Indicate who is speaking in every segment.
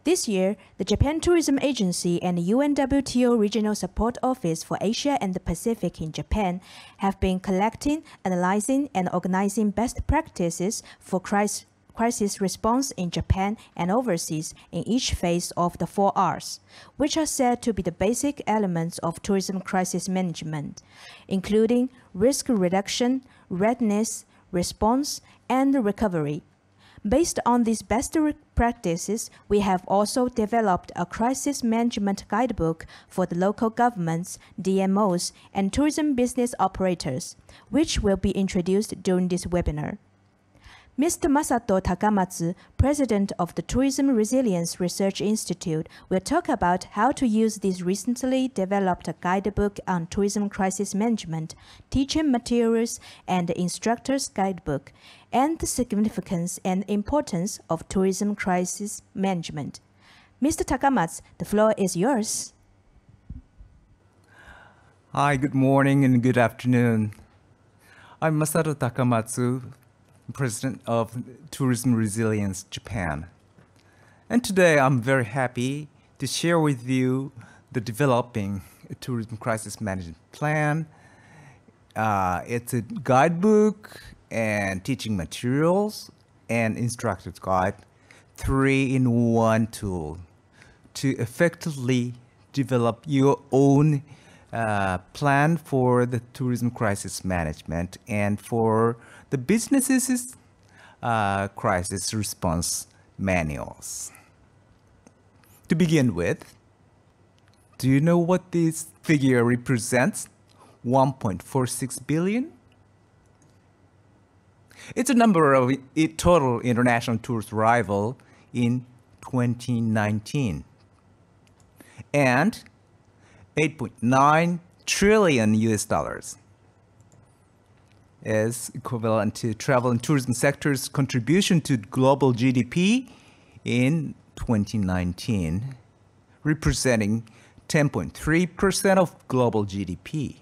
Speaker 1: This year, the Japan Tourism Agency and the UNWTO Regional Support Office for Asia and the Pacific in Japan have been collecting, analyzing, and organizing best practices for crisis response in Japan and overseas in each phase of the 4Rs, which are said to be the basic elements of tourism crisis management, including risk reduction, readiness, response, and recovery. Based on these best practices, we have also developed a crisis management guidebook for the local governments, DMOs, and tourism business operators, which will be introduced during this webinar. Mr. Masato Takamatsu, president of the Tourism Resilience Research Institute, will talk about how to use this recently developed guidebook on tourism crisis management, teaching materials, and the instructor's guidebook, and the significance and importance of tourism crisis management. Mr. Takamatsu, the floor is yours.
Speaker 2: Hi, good morning and good afternoon. I'm Masato Takamatsu, President of Tourism Resilience Japan. And today I'm very happy to share with you the developing tourism crisis management plan. It's a guidebook and teaching materials and instructor's guide, 3-in-1 tool to effectively develop your own plan for the tourism crisis management and for the businesses' crisis response manuals. To begin with, do you know what this figure represents? 1.46 billion? It's a number of total international tourist arrival in 2019. And 8.9 trillion US dollars is equivalent to travel and tourism sector's contribution to global GDP in 2019, representing 10.3% of global GDP.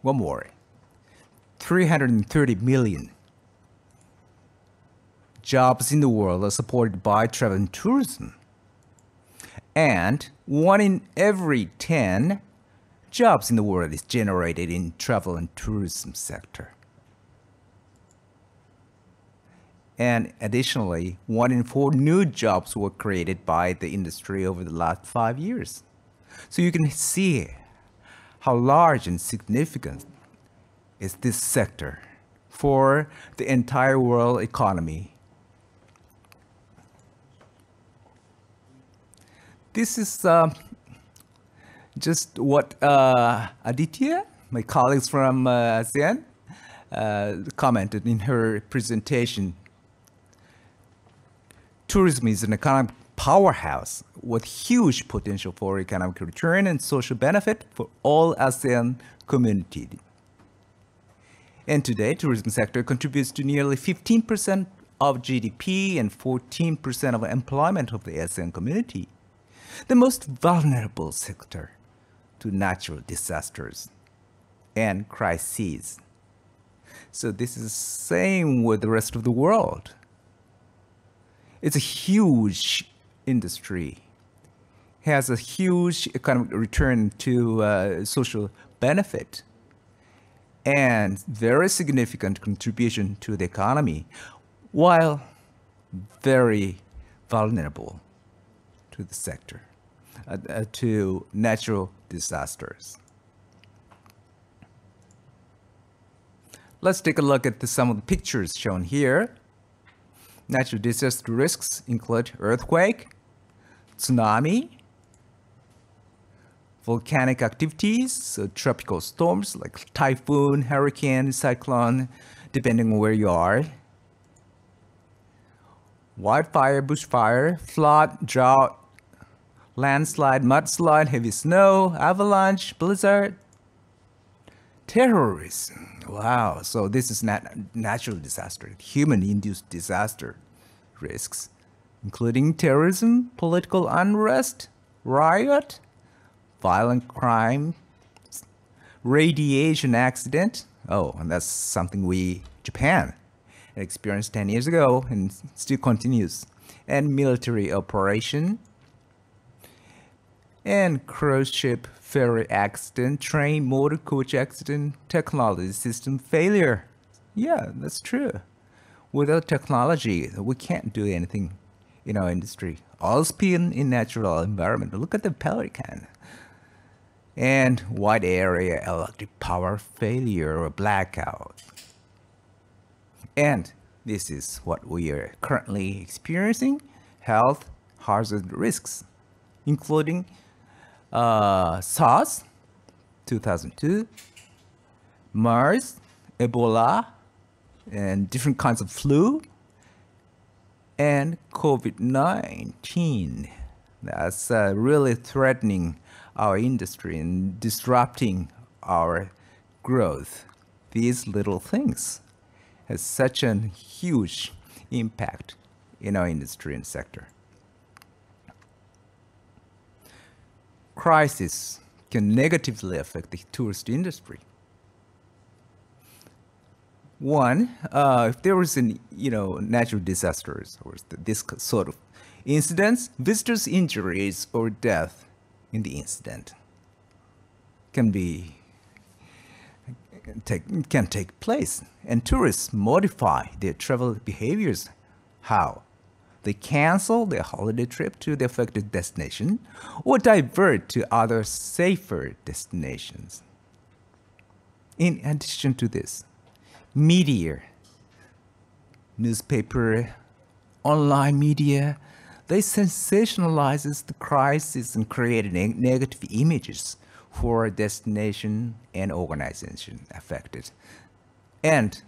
Speaker 2: One more, 330 million jobs in the world are supported by travel and tourism. And 1 in every 10 jobs in the world is generated in travel and tourism sector. And additionally, 1 in 4 new jobs were created by the industry over the last 5 years. So you can see how large and significant is this sector for the entire world economy. This is just what Aditya, my colleagues from ASEAN, commented in her presentation. Tourism is an economic powerhouse with huge potential for economic return and social benefit for all ASEAN community. And today, tourism sector contributes to nearly 15% of GDP and 14% of employment of the ASEAN community, the most vulnerable sector to natural disasters and crises. So this is the same with the rest of the world. It's a huge industry, has a huge economic return to social benefit, and very significant contribution to the economy, while very vulnerable to the sector, to natural disasters. Let's take a look at some of the pictures shown here. Natural disaster risks include earthquake, tsunami, volcanic activities, so tropical storms like typhoon, hurricane, cyclone, depending on where you are. Wildfire, bushfire, flood, drought, landslide, mudslide, heavy snow, avalanche, blizzard, terrorism. Wow, so this is not natural disaster, human-induced disaster risks, including terrorism, political unrest, riot, violent crime, radiation accident. Oh, and that's something Japan experienced 10 years ago and still continues. and military operation, and cruise ship ferry accident, train motor coach accident, technology system failure. Yeah, that's true. Without technology, we can't do anything in our industry. All spin in natural environment. Look at the pelican. And wide area electric power failure or blackout. And this is what we are currently experiencing: health hazard risks, including SARS 2002, MERS, Ebola, and different kinds of flu, and COVID-19. That's really threatening our industry and disrupting our growth. These little things has such a huge impact in our industry and sector. Crisis can negatively affect the tourist industry. One, if there was an natural disasters or this sort of incidents, visitors' injuries or death in the incident can take place, and tourists modify their travel behaviors. How? They cancel their holiday trip to the affected destination or divert to other safer destinations. In addition to this, media, newspaper, online media, they sensationalizes the crisis and create negative images for a destination and organization affected. And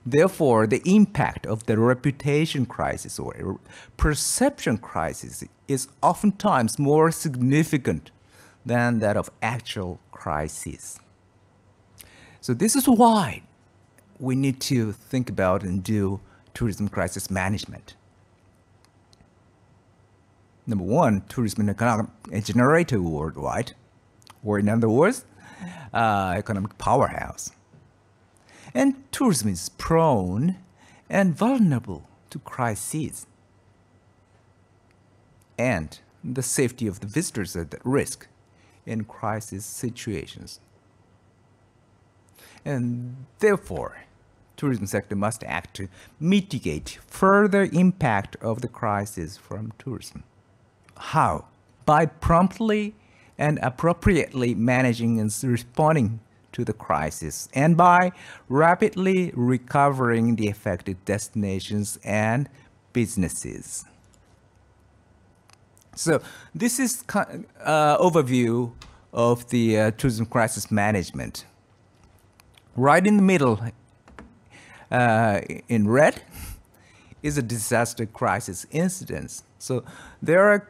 Speaker 2: therefore, the impact of the reputation crisis or perception crisis is oftentimes more significant than that of actual crisis. So this is why we need to think about and do tourism crisis management. Number one, tourism and economic generator worldwide, or in other words, economic powerhouse. And tourism is prone and vulnerable to crises. And the safety of the visitors is at risk in crisis situations. And therefore, tourism sector must act to mitigate further impact of the crisis from tourism. How? By promptly and appropriately managing and responding to the crisis, and by rapidly recovering the affected destinations and businesses. So this is overview of the tourism crisis management. Right in the middle, in red, is a disaster crisis incidents. So there are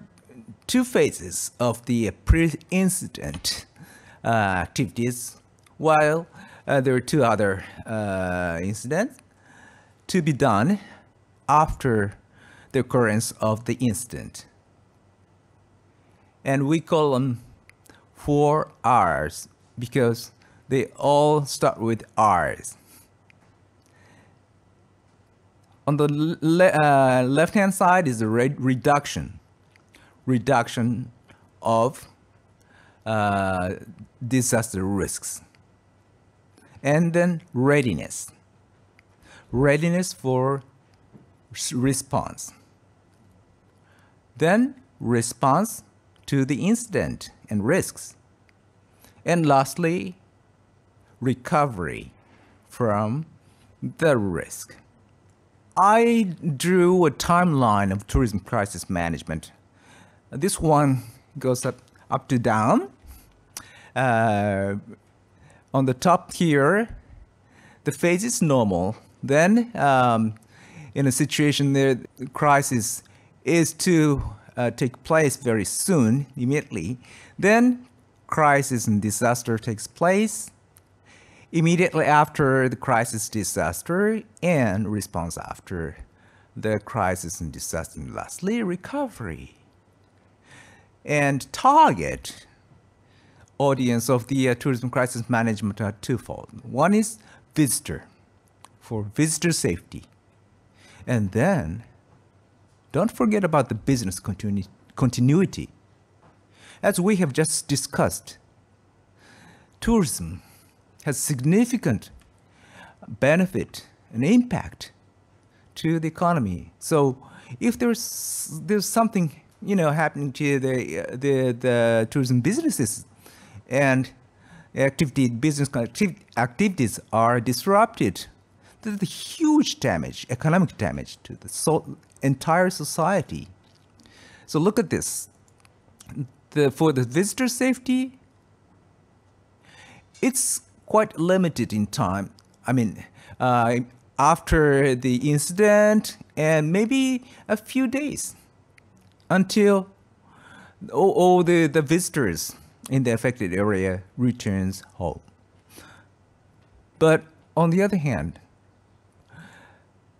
Speaker 2: two phases of the pre-incident activities, while there are two other incidents to be done after the occurrence of the incident. And we call them 4 R's because they all start with R's. On the left-hand side is the reduction of disaster risks. And then readiness for response. Then response to the incident and risks. And lastly, recovery from the risk. I drew a timeline of tourism crisis management. This one goes up to down. On the top here, the phase is normal. Then, in a situation there, the crisis is to take place very soon, immediately. Then, crisis and disaster takes place immediately after the crisis disaster, and response after the crisis and disaster, and lastly, recovery. And target audience of the tourism crisis management are twofold. One is visitor, for visitor safety. And then don't forget about the business continuity. As we have just discussed, tourism has significant benefit and impact to the economy. So if there's something happening to the tourism businesses, and business activities are disrupted, there's a huge damage, economic damage to the entire society. So look at this. For the visitor safety, it's quite limited in time. I mean, after the incident and maybe a few days until all the visitors in the affected area returns home. But on the other hand,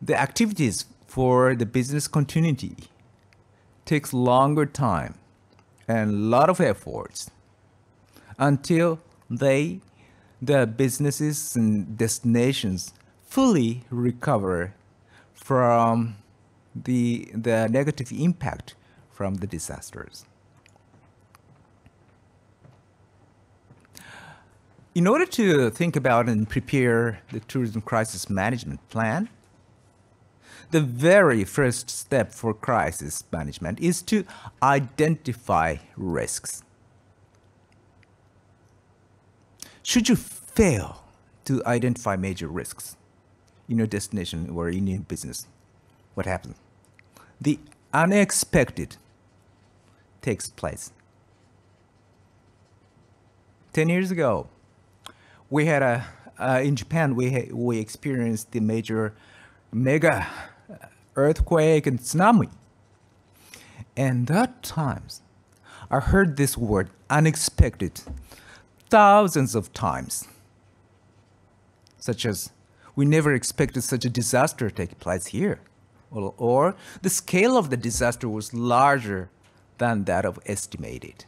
Speaker 2: the activities for the business continuity takes longer time and a lot of efforts until the businesses and destinations fully recover from the negative impact from the disasters. In order to think about and prepare the tourism crisis management plan, the very first step for crisis management is to identify risks. Should you fail to identify major risks in your destination or in your business, what happens? The unexpected takes place. 10 years ago, we had in Japan, we experienced the mega earthquake and tsunami. And that times, I heard this word unexpected thousands of times. Such as, we never expected such a disaster to take place here. Or the scale of the disaster was larger than that of estimated.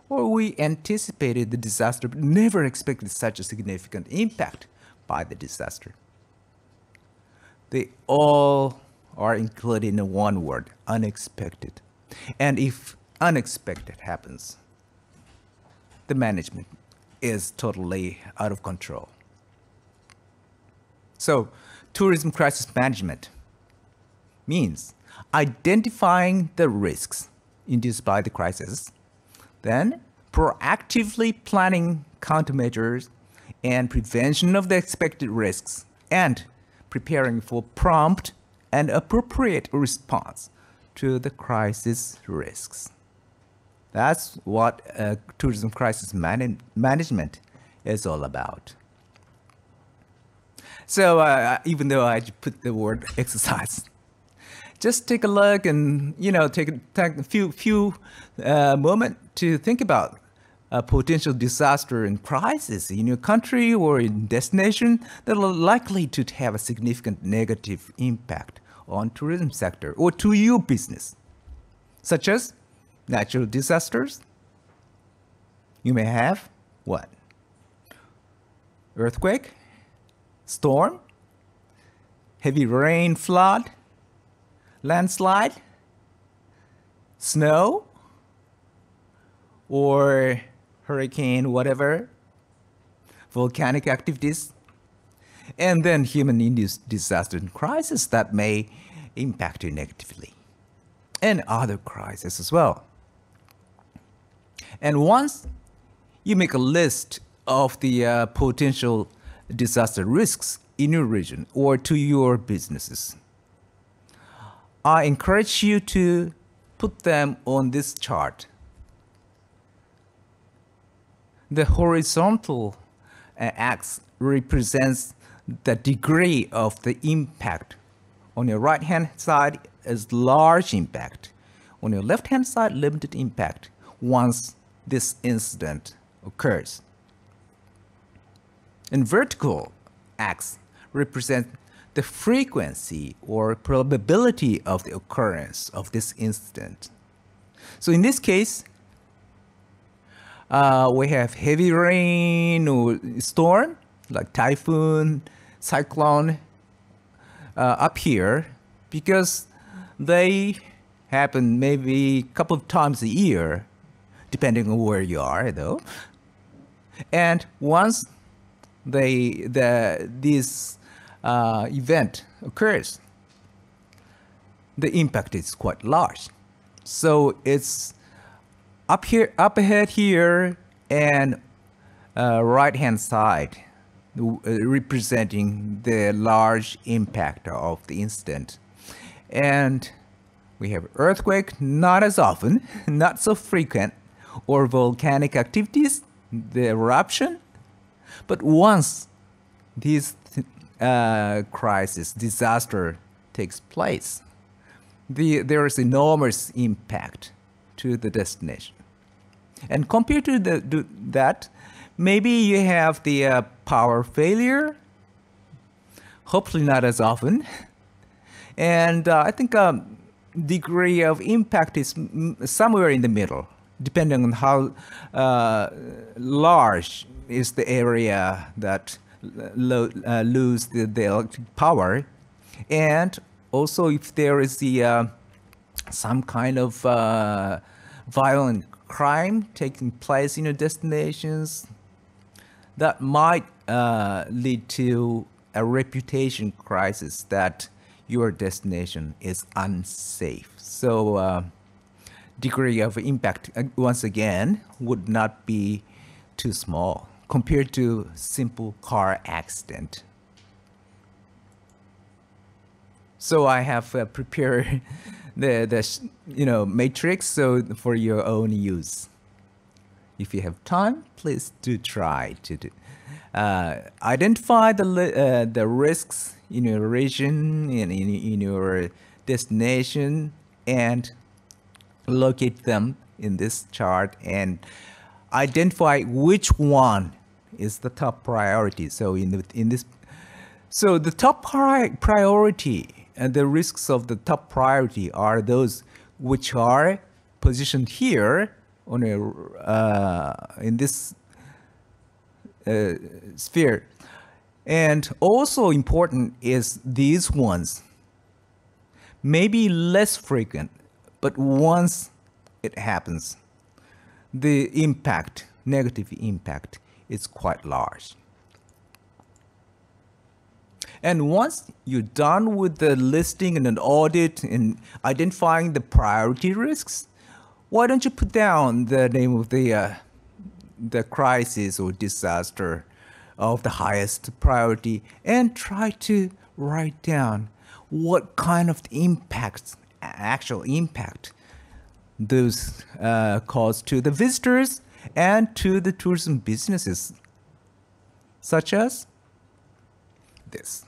Speaker 2: Or we anticipated the disaster but never expected such a significant impact by the disaster. They all are included in one word, unexpected. And if unexpected happens, the management is totally out of control. So, tourism crisis management means identifying the risks induced by the crisis, then proactively planning countermeasures and prevention of the expected risks, and preparing for prompt and appropriate response to the crisis risks. That's what tourism crisis management is all about. So even though I put the word exercise, just take a look and take a few moments to think about a potential disaster and crisis in your country or in destination that are likely to have a significant negative impact on tourism sector or to your business, such as natural disasters. You may have what? Earthquake, storm, heavy rain, flood, landslide, snow, or hurricane, whatever, volcanic activities, and then human-induced disaster and crisis that may impact you negatively, and other crises as well. And once you make a list of the potential disaster risks in your region or to your businesses, I encourage you to put them on this chart. The horizontal axis represents the degree of the impact. On your right-hand side is large impact. On your left-hand side, limited impact once this incident occurs. And vertical axis represents the frequency or probability of the occurrence of this incident. So in this case, we have heavy rain or storm, like typhoon, cyclone, up here, because they happen maybe a couple of times a year, depending on where you are, though. And once this event occurs, the impact is quite large. So it's up ahead here, and right-hand side representing the large impact of the incident. And we have earthquake, not as often, not so frequent, or volcanic activities, the eruption. But once this disaster takes place, there is enormous impact to the destination. And compared to that, maybe you have the power failure, hopefully not as often. And I think degree of impact is somewhere in the middle, depending on how large is the area that lose the electric power, and also if there is some kind of violent crime taking place in your destinations, that might lead to a reputation crisis that your destination is unsafe. So degree of impact, once again, would not be too small compared to simple car accident. So I have prepared the matrix so for your own use. If you have time, please do try to identify the risks in your region and in your destination, and locate them in this chart and identify which one is the top priority. So so the top priority and the risks of the top priority are those which are positioned here on in this sphere. And also important is these ones may be less frequent, but once it happens, the impact, negative impact, is quite large. And once you're done with the listing and an audit and identifying the priority risks, why don't you put down the name of the crisis or disaster of the highest priority and try to write down what kind of impacts, actual impact, those cause to the visitors and to the tourism businesses, such as this.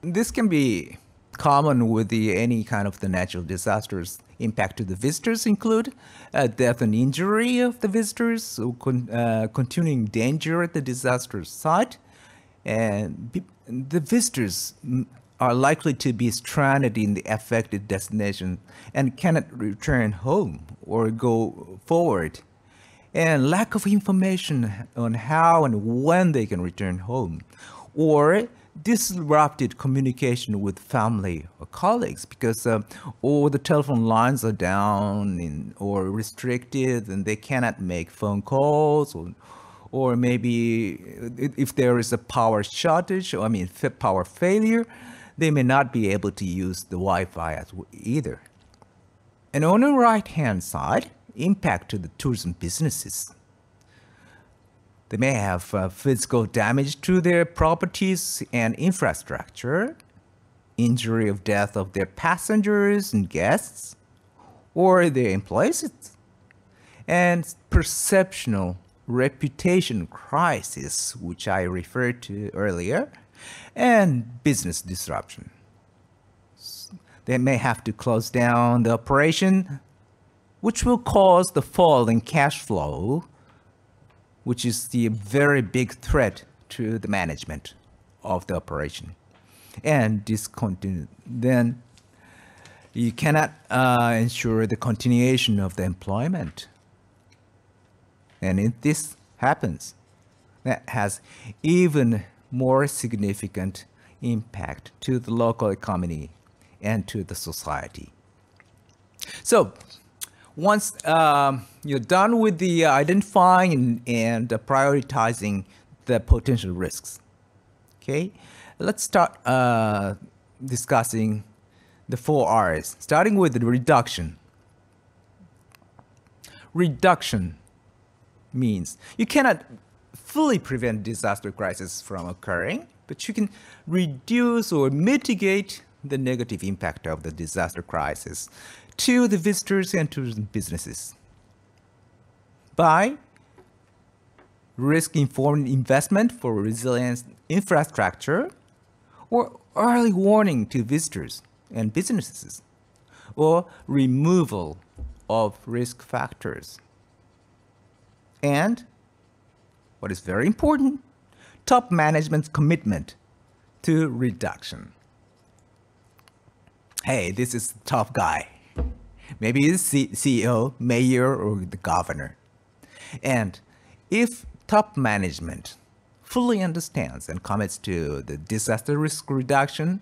Speaker 2: This can be common with any kind of the natural disasters. Impact to the visitors include death and injury of the visitors, so continuing danger at the disaster site, and the visitors are likely to be stranded in the affected destination and cannot return home or go forward, and lack of information on how and when they can return home, or disrupted communication with family or colleagues because all the telephone lines are down or restricted and they cannot make phone calls, or maybe if there is a power shortage, or power failure, they may not be able to use the Wi-Fi either. And on the right-hand side, impact to the tourism businesses. They may have physical damage to their properties and infrastructure, injury or death of their passengers and guests, or their employees, and perceptual reputation crisis, which I referred to earlier, and business disruption. They may have to close down the operation, which will cause the fall in cash flow, which is the very big threat to the management of the operation. And discontinue, then you cannot ensure the continuation of the employment. And if this happens, that has even more significant impact to the local economy and to the society. So once you're done with the identifying and prioritizing the potential risks, okay, let's start discussing the 4 R's, starting with the reduction. Reduction means you cannot fully prevent disaster crisis from occurring, but you can reduce or mitigate the negative impact of the disaster crisis to the visitors and tourism businesses by risk-informed investment for resilient infrastructure or early warning to visitors and businesses or removal of risk factors. And what is very important, top management's commitment to reduction. Hey, this is the top guy. Maybe it's CEO, mayor, or the governor. And if top management fully understands and commits to the disaster risk reduction,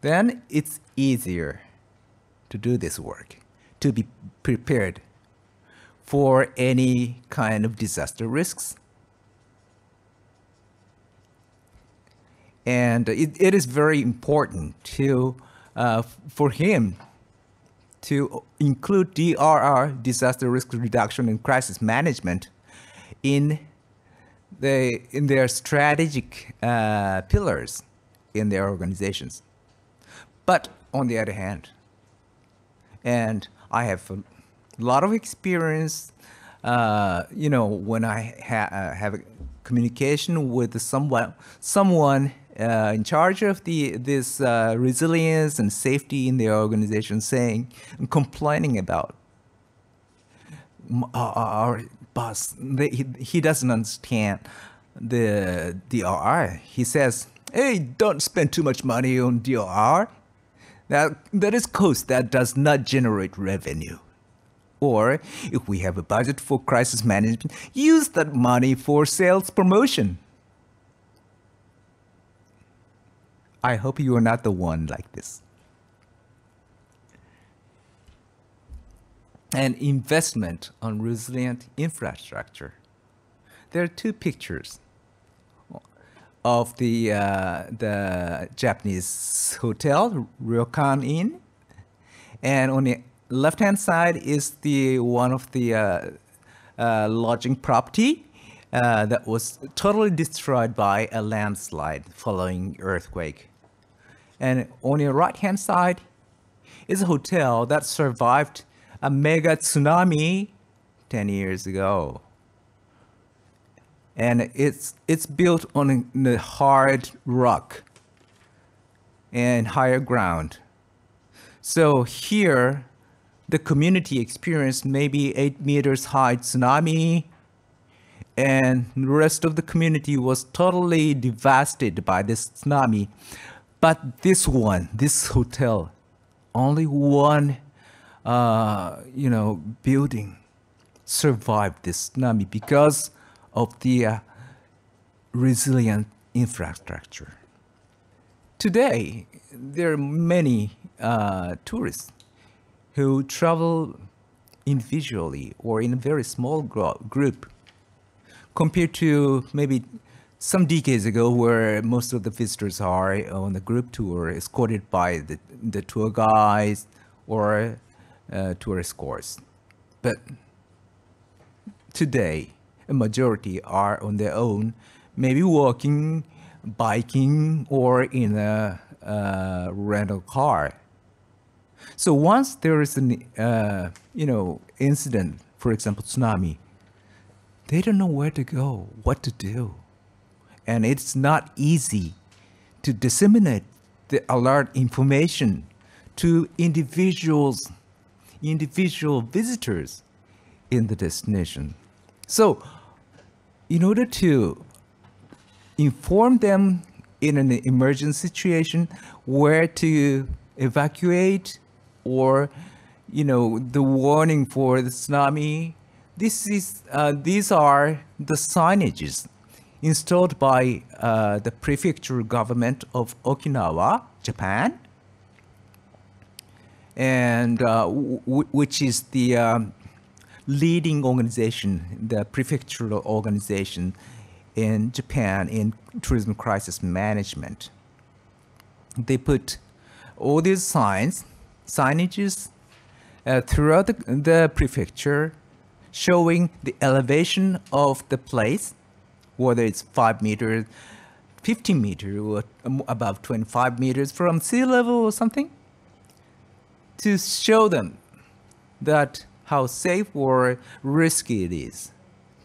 Speaker 2: then it's easier to do this work, to be prepared for any kind of disaster risks. And it is very important to for him to include DRR, disaster risk reduction and crisis management, in their strategic pillars in their organizations. But on the other hand, and I have a lot of experience, when I have a communication with someone in charge of this resilience and safety in their organization, complaining about our boss. He doesn't understand the DRR. He says, "Hey, don't spend too much money on DRR. That is cost that does not generate revenue." Or if we have a budget for crisis management, use that money for sales promotion. I hope you are not the one like this. And investment on resilient infrastructure. There are 2 pictures of the Japanese hotel, Ryokan Inn, and on the left-hand side is one of the lodging property that was totally destroyed by a landslide following earthquake. And on the right-hand side is a hotel that survived a mega tsunami 10 years ago. And it's built on the hard rock and higher ground. So here, the community experienced maybe 8 meters high tsunami, and the rest of the community was totally devastated by this tsunami. But this hotel, only one, building survived this tsunami because of the resilient infrastructure. Today, there are many tourists who travel individually or in a very small group, compared to maybe some decades ago where most of the visitors are on the group tour, escorted by the tour guides or tour escorts. But today, a majority are on their own, maybe walking, biking, or in a rental car. So once there is an incident, for example, tsunami, they don't know where to go, what to do. And it's not easy to disseminate the alert information to individual visitors in the destination. So in order to inform them in an emergency situation where to evacuate, or the warning for the tsunami, these are the signages installed by the prefecture government of Okinawa, Japan. and which is the leading organization, the prefectural organization in Japan in tourism crisis management. They put all these signages throughout the prefecture, showing the elevation of the place, whether it's 5 meters, 15 meters, or above 25 meters from sea level or something, to show them that how safe or risky it is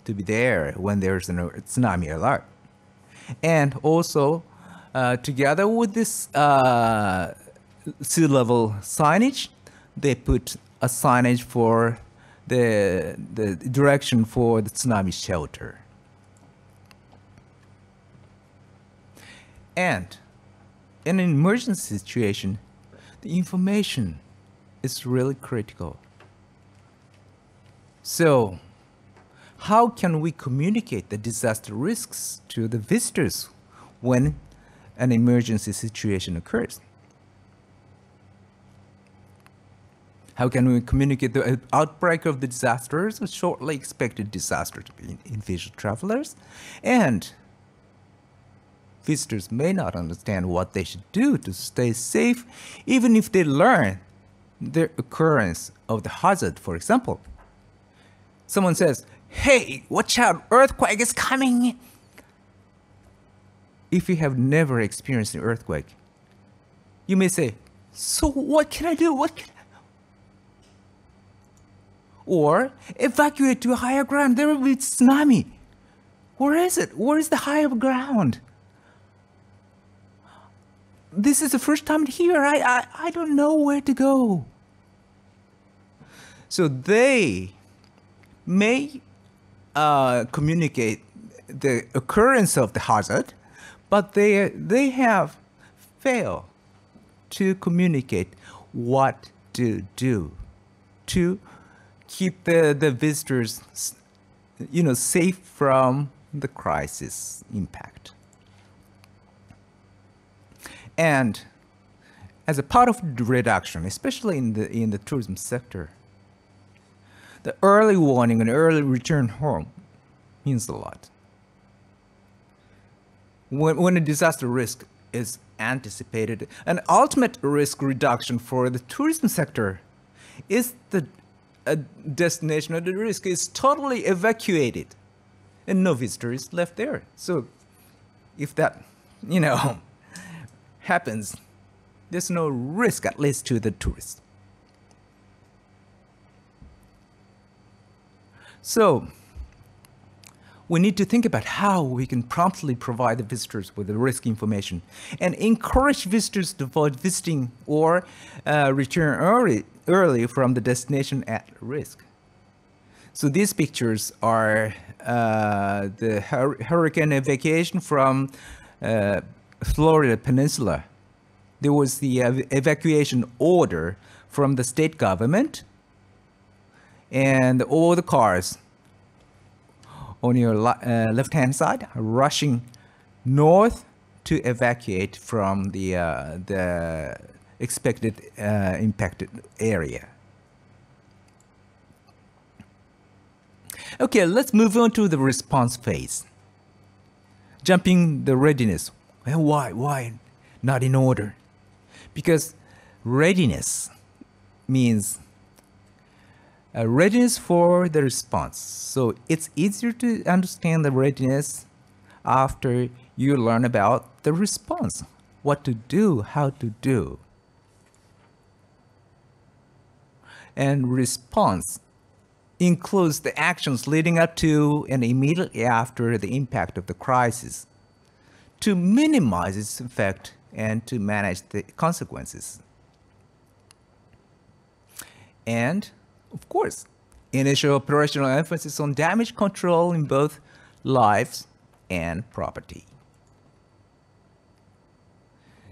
Speaker 2: to be there when there's a tsunami alert. And also, together with this sea level signage, they put a signage for the direction for the tsunami shelter. And in an emergency situation, the information is really critical. So, how can we communicate the disaster risks to the visitors when an emergency situation occurs? How can we communicate the outbreak of the disasters, a shortly expected disaster to be individual travelers? And visitors may not understand what they should do to stay safe, even if they learn the occurrence of the hazard. For example, someone says, "Hey, watch out, earthquake is coming." If you have never experienced an earthquake, you may say, "So what can I do? Or evacuate to a higher ground. There will be tsunami. Where is it? Where is the higher ground? This is the first time here. I don't know where to go." So they may communicate the occurrence of the hazard, but they have failed to communicate what to do to keep the visitors, safe from the crisis impact. And as a part of the reduction, especially in the tourism sector, the early warning and early return home means a lot. When a disaster risk is anticipated, an ultimate risk reduction for the tourism sector is a destination of the risk is totally evacuated and no visitor is left there. So if that, happens, there's no risk, at least to the tourists. So we need to think about how we can promptly provide the visitors with the risk information and encourage visitors to avoid visiting or return early from the destination at risk. So these pictures are the hurricane evacuation from Florida Peninsula. There was the evacuation order from the state government, and all the cars on your left-hand side are rushing north to evacuate from the expected impacted area. Okay, let's move on to the response phase. Jumping the readiness. Well, why not in order? Because readiness means readiness for the response. So it's easier to understand the readiness after you learn about the response, what to do, how to do. And response includes the actions leading up to and immediately after the impact of the crisis to minimize its effect and to manage the consequences. And, of course, initial operational emphasis on damage control in both lives and property.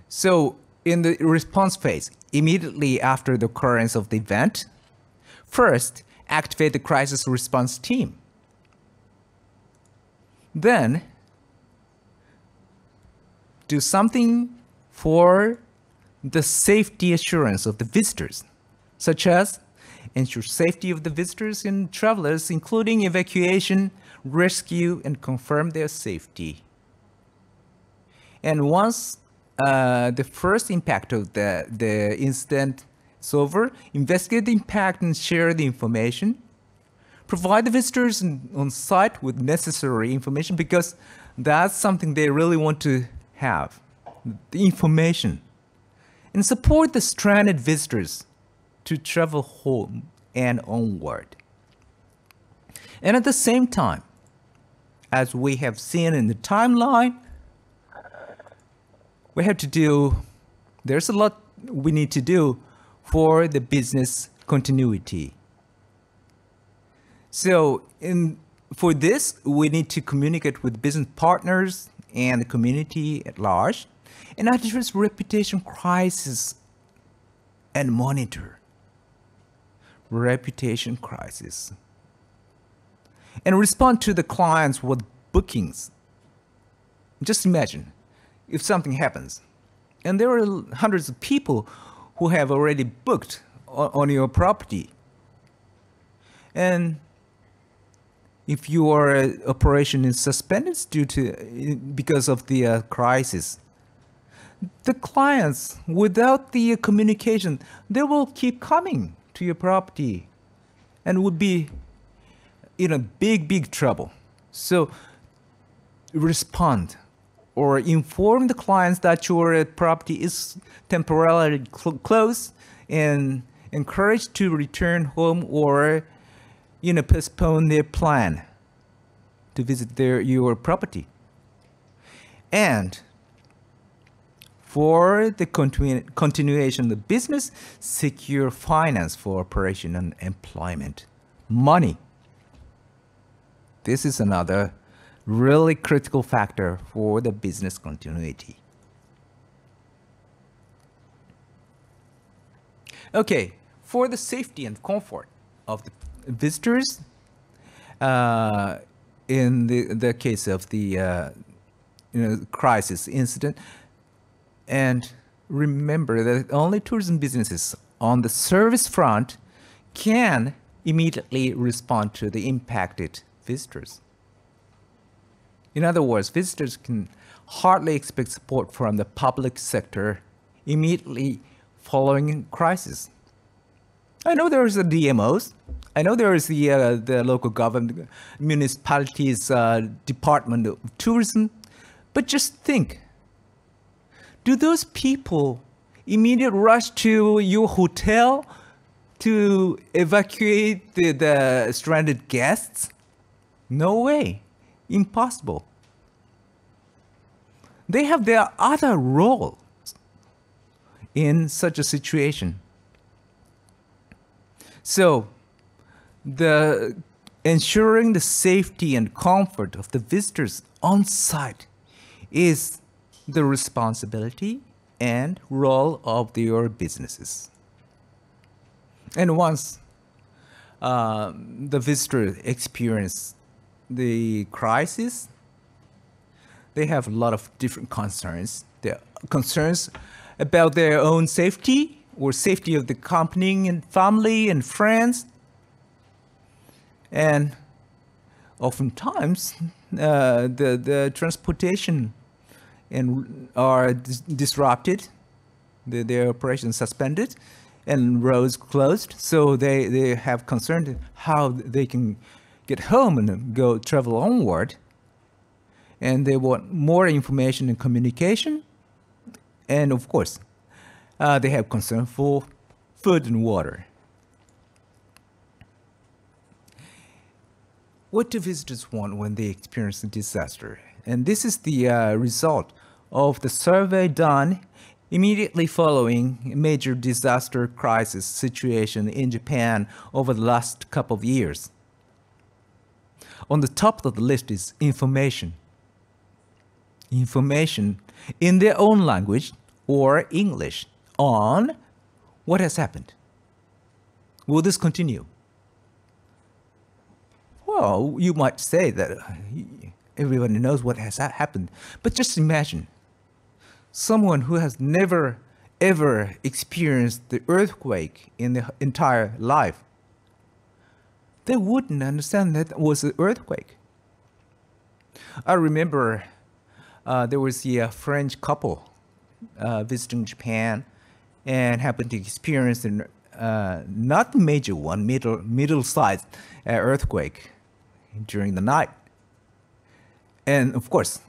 Speaker 2: So, in the response phase, immediately after the occurrence of the event, first, activate the crisis response team. Then, do something for the safety assurance of the visitors. such as ensure safety of the visitors and travelers, including evacuation, rescue, and confirm their safety. And once the first impact of the incident is over, investigate the impact and share the information. Provide the visitors on site with necessary information, because that's something they really want to have, the information. And support the stranded visitors to travel home and onward. And at the same time, as we have seen in the timeline, there's a lot we need to do for the business continuity. So for this, we need to communicate with business partners and the community at large, and address reputation crisis and monitor reputation crisis. And respond to the clients with bookings. Just imagine if something happens, and there are hundreds of people who have already booked on your property. And if your operation is suspended because of the crisis, the clients, without the communication, they will keep coming to your property and would be in a big trouble. So respond or inform the clients that your property is temporarily closed, and encourage to return home or postpone their plan to visit your property. And for the continuation of the business, secure finance for operation and employment. Money. This is another really critical factor for the business continuity. Okay, for the safety and comfort of the visitors, in the case of the crisis incident, and remember that only tourism businesses on the service front can immediately respond to the impacted visitors. In other words, visitors can hardly expect support from the public sector immediately following crisis. I know there is the DMOs. I know there is the local government, municipalities, Department of Tourism. But just think, do those people immediately rush to your hotel to evacuate the stranded guests? No way. Impossible. They have their other roles in such a situation. So, ensuring the safety and comfort of the visitors on site is the responsibility and role of your businesses. And once the visitor experience the crisis, they have a lot of different concerns. There are concerns about their own safety or safety of the company and family and friends. And oftentimes, the transportation are disrupted, their operations suspended, and roads closed. So they have concern how they can get home and go travel onward. And they want more information and communication. And of course, they have concern for food and water. What do visitors want when they experience a disaster? And this is the result of the survey done immediately following a major disaster crisis situation in Japan over the last couple of years. On the top of the list is information. Information in their own language or English on what has happened. Will this continue? Well, you might say that everybody knows what has happened, but just imagine someone who has never ever experienced the earthquake in their entire life, they wouldn't understand that it was an earthquake. I remember there was a French couple visiting Japan and happened to experience an not major one, middle-sized earthquake during the night. And of course,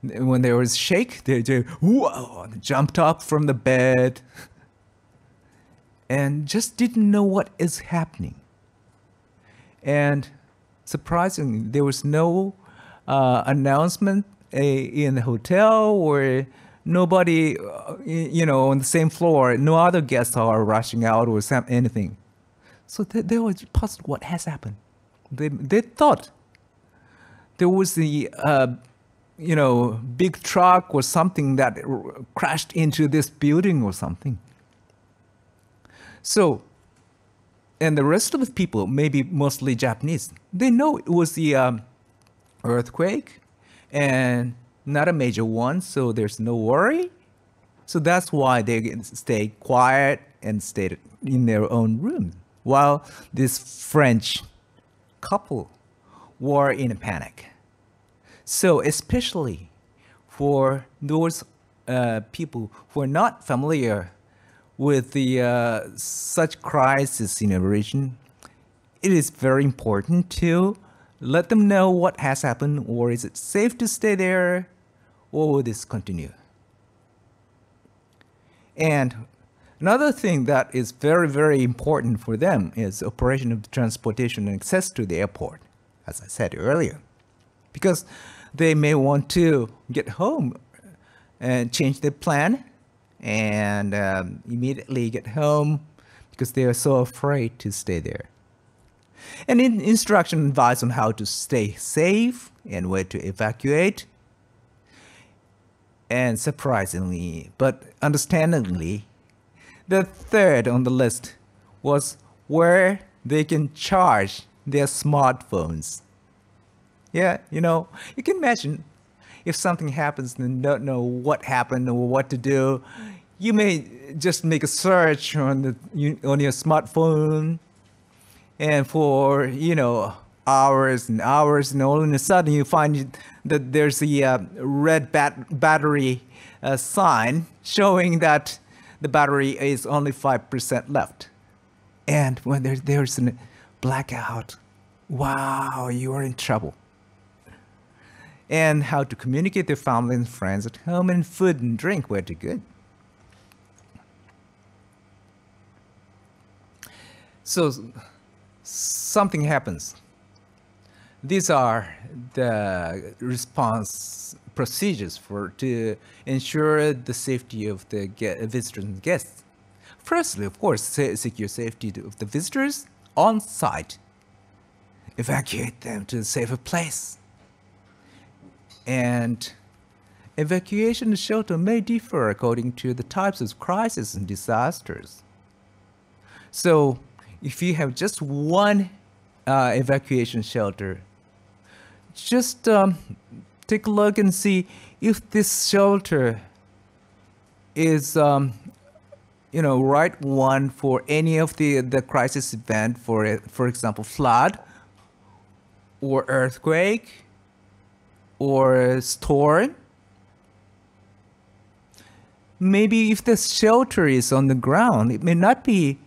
Speaker 2: when there was shake, they whoa, jumped up from the bed and just didn't know what is happening. And surprisingly, there was no announcement in the hotel, or nobody, on the same floor. No other guests are rushing out or anything. So they were puzzled. What has happened? They thought there was the big truck or something that crashed into this building or something. So, and the rest of the people, maybe mostly Japanese, they know it was the earthquake and not a major one, so there's no worry. So that's why they stayed quiet and stayed in their own room, while this French couple were in a panic. So especially for those people who are not familiar with the such crisis in a region, it is very important to let them know what has happened, or is it safe to stay there, or will this continue? And another thing that is very, very important for them is operation of transportation and access to the airport, as I said earlier, because they may want to get home and change their plan and immediately get home because they are so afraid to stay there. And instruction advice on how to stay safe and where to evacuate. And surprisingly, but understandably, the third on the list was where they can charge their smartphones. Yeah, you can imagine if something happens and don't know what happened or what to do, you may just make a search on your smartphone, and for hours and hours, and all of a sudden you find that there's a red battery sign showing that the battery is only 5% left. And when there's a blackout, wow, you are in trouble. And how to communicate with family and friends at home, and food and drink where to get. So something happens. These are the response procedures to ensure the safety of the visitors and guests. Firstly, of course, secure safety of the visitors on site. Evacuate them to a safer place. And evacuation shelter may differ according to the types of crises and disasters. So if you have just one evacuation shelter, just take a look and see if this shelter is right one for any of the crisis event, for example, flood or earthquake or storm. Maybe if the shelter is on the ground, it may not be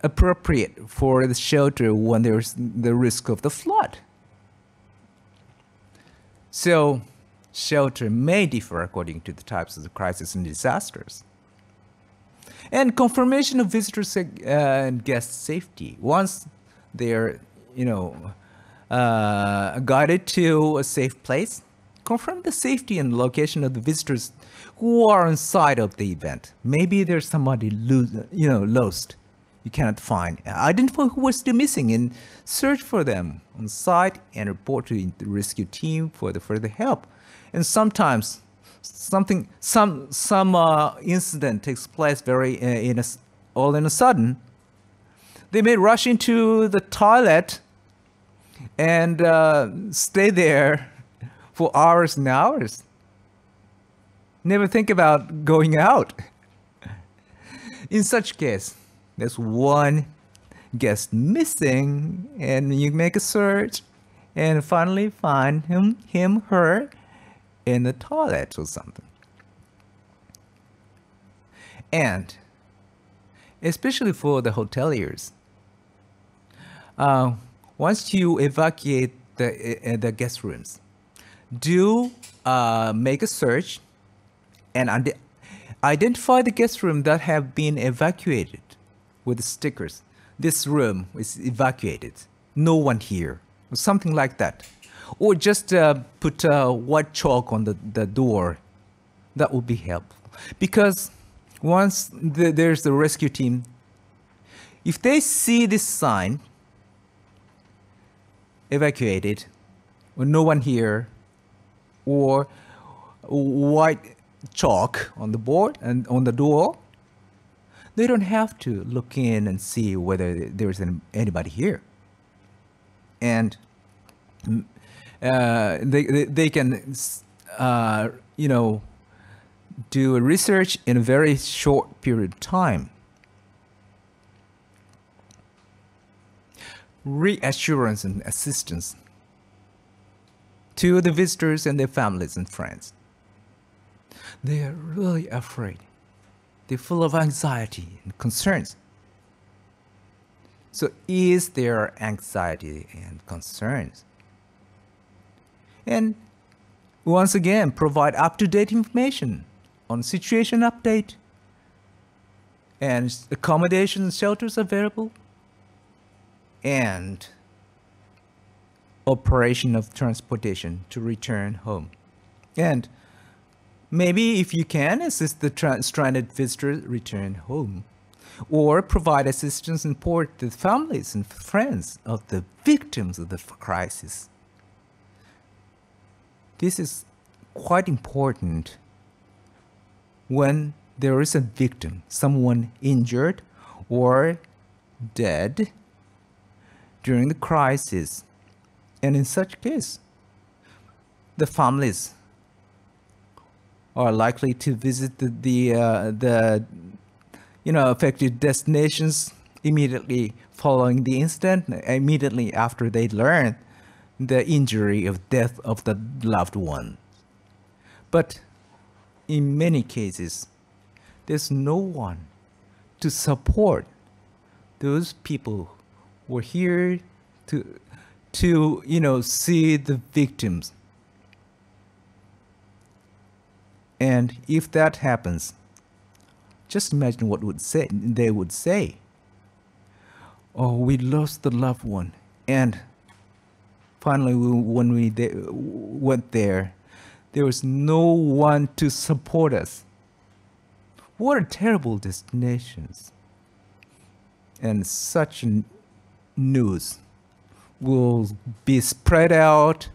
Speaker 2: appropriate for the shelter when there's the risk of the flood. So shelter may differ according to the types of the crisis and disasters. And confirmation of visitors and guest safety. Once they're, guided to a safe place, confirm the safety and location of the visitors who are inside of the event. Maybe there's somebody lost. You cannot find. Identify who was still missing and search for them on site and report to the rescue team for the further help. And sometimes some incident takes place all in a sudden. They may rush into the toilet and stay there for hours and hours. Never think about going out. In such case, there's one guest missing, and you make a search and finally find him, her in the toilet or something. And especially for the hoteliers, once you evacuate the guest rooms, do make a search and identify the guest room that have been evacuated with stickers. This room is evacuated. No one here, or something like that. Or just put white chalk on the door. That would be helpful. Because once there's the rescue team, if they see this sign, evacuated, or no one here, or white chalk on the board and on the door, they don't have to look in and see whether there's anybody here. And they can, do a research in a very short period of time. Reassurance and assistance to the visitors and their families and friends. They are really afraid. They're full of anxiety and concerns. So ease their anxiety and concerns. And once again, provide up-to-date information on situation update and accommodation and shelters available and operation of transportation to return home. And maybe if you can, assist the stranded visitors return home, or provide assistance and support to the families and friends of the victims of the crisis. This is quite important when there is a victim, someone injured or dead during the crisis. And in such case, the families are likely to visit the affected destinations immediately following the incident, immediately after they learn the injury of death of the loved one. But in many cases, there's no one to support those people who are here to see the victims. And if that happens, just imagine what they would say. Oh, we lost the loved one. And finally, when we went there, there was no one to support us. What a terrible destinations. And such news will be spread out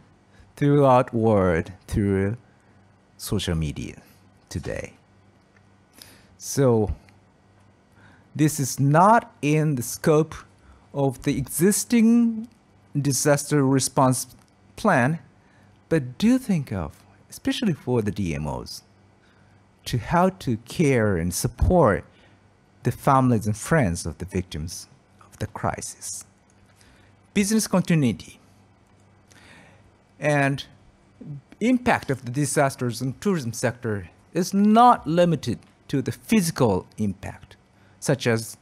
Speaker 2: throughout world through social media today. So this is not in the scope of the existing disaster response plan, but do think of, especially for the DMOs, to how to care and support the families and friends of the victims of the crisis. Business continuity and impact of the disasters in tourism sector is not limited to the physical impact, such as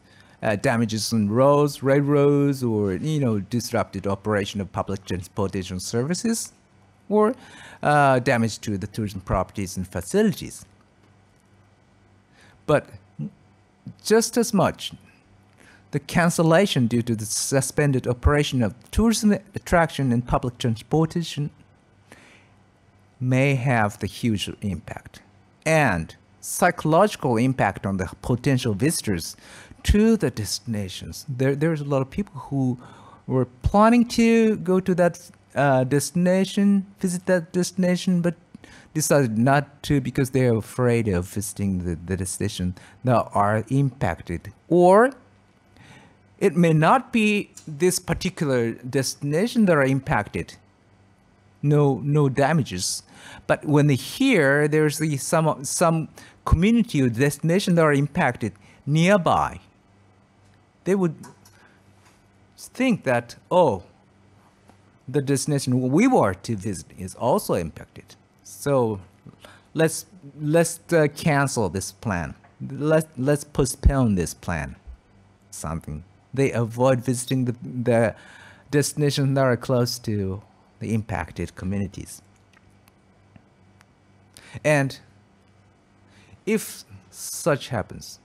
Speaker 2: damages on roads, railroads, or disrupted operation of public transportation services, or damage to the tourism properties and facilities. But just as much, the cancellation due to the suspended operation of tourism attraction and public transportation may have the huge impact and psychological impact on the potential visitors to the destinations. There's a lot of people who were planning to go to that destination, visit that destination, but decided not to because they're afraid of visiting the destination that are impacted. Or it may not be this particular destination that are impacted. No damages. But when they hear there's some community or destination that are impacted, nearby, they would think that, oh, the destination we were to visit is also impacted. So let's cancel this plan. Let's postpone this plan. Something. They avoid visiting the destinations that are close to the impacted communities. And if such happens,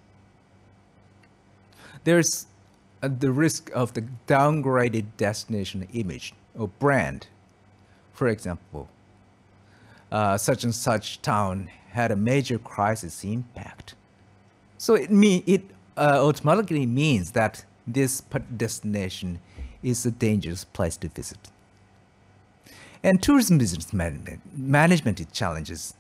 Speaker 2: there's the risk of the downgraded destination image or brand. For example, such and such town had a major crisis impact. So it automatically means that this destination is a dangerous place to visit. And tourism business management challenges.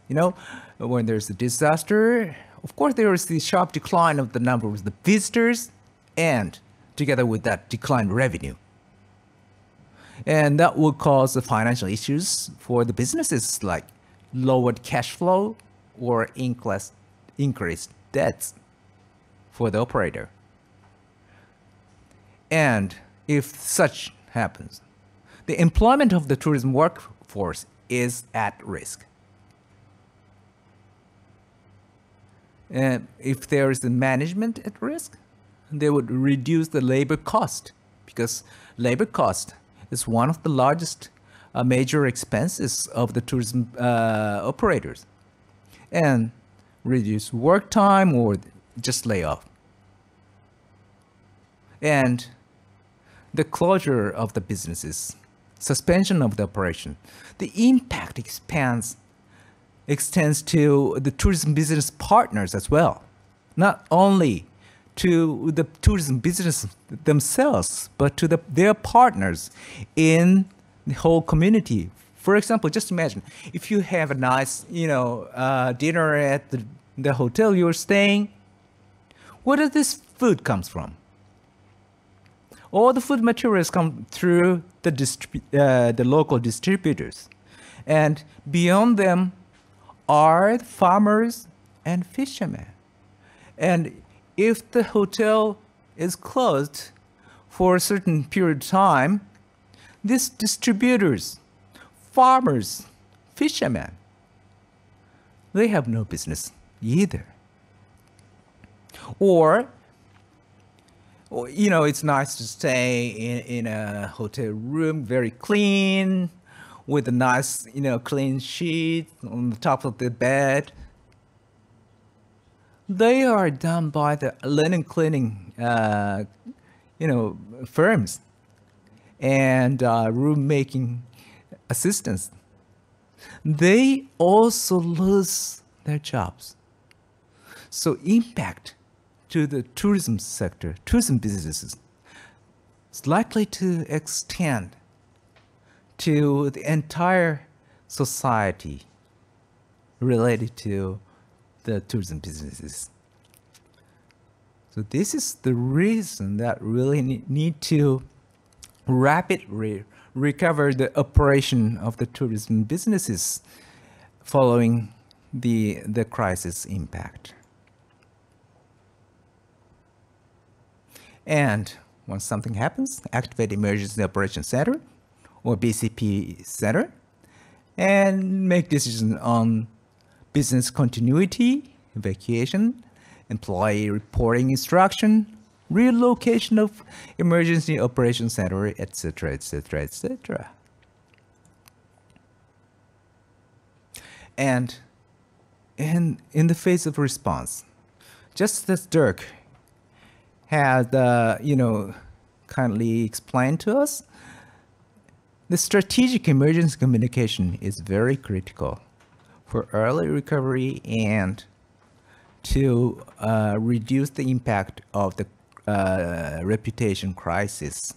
Speaker 2: When there's a disaster, of course there is the sharp decline of the number of the visitors, and together with that, declined revenue. And that will cause the financial issues for the businesses, like lowered cash flow or increased debts for the operator. And if such happens, the employment of the tourism workforce is at risk. And if there is the management at risk, they would reduce the labor cost, because labor cost is one of the largest major expenses of the tourism operators, and reduce work time or just lay off. And the closure of the businesses, suspension of the operation, the impact extends to the tourism business partners as well, not only to the tourism business themselves, but to their partners in the whole community. For example, just imagine if you have a nice, dinner at the hotel you're staying. Where does this food comes from? All the food materials come through the local distributors, and beyond them are the farmers and fishermen. And if the hotel is closed for a certain period of time, these distributors, farmers, fishermen, they have no business either. Or it's nice to stay in a hotel room, very clean, with a nice, clean sheet on the top of the bed. They are done by the linen cleaning, firms and room making assistants. They also lose their jobs. So impact to the tourism sector, tourism businesses, is likely to extend to the entire society related to the tourism businesses. So this is the reason that really need to rapidly recover the operation of the tourism businesses following the crisis impact. And once something happens, activate Emergency Operations Center or BCP Center and make decisions on business continuity, evacuation, employee reporting instruction, relocation of Emergency Operations Center, etc., etc., etc. And in the face of response, just as Dirk had, kindly explained to us, the strategic emergency communication is very critical for early recovery and to reduce the impact of the reputation crisis.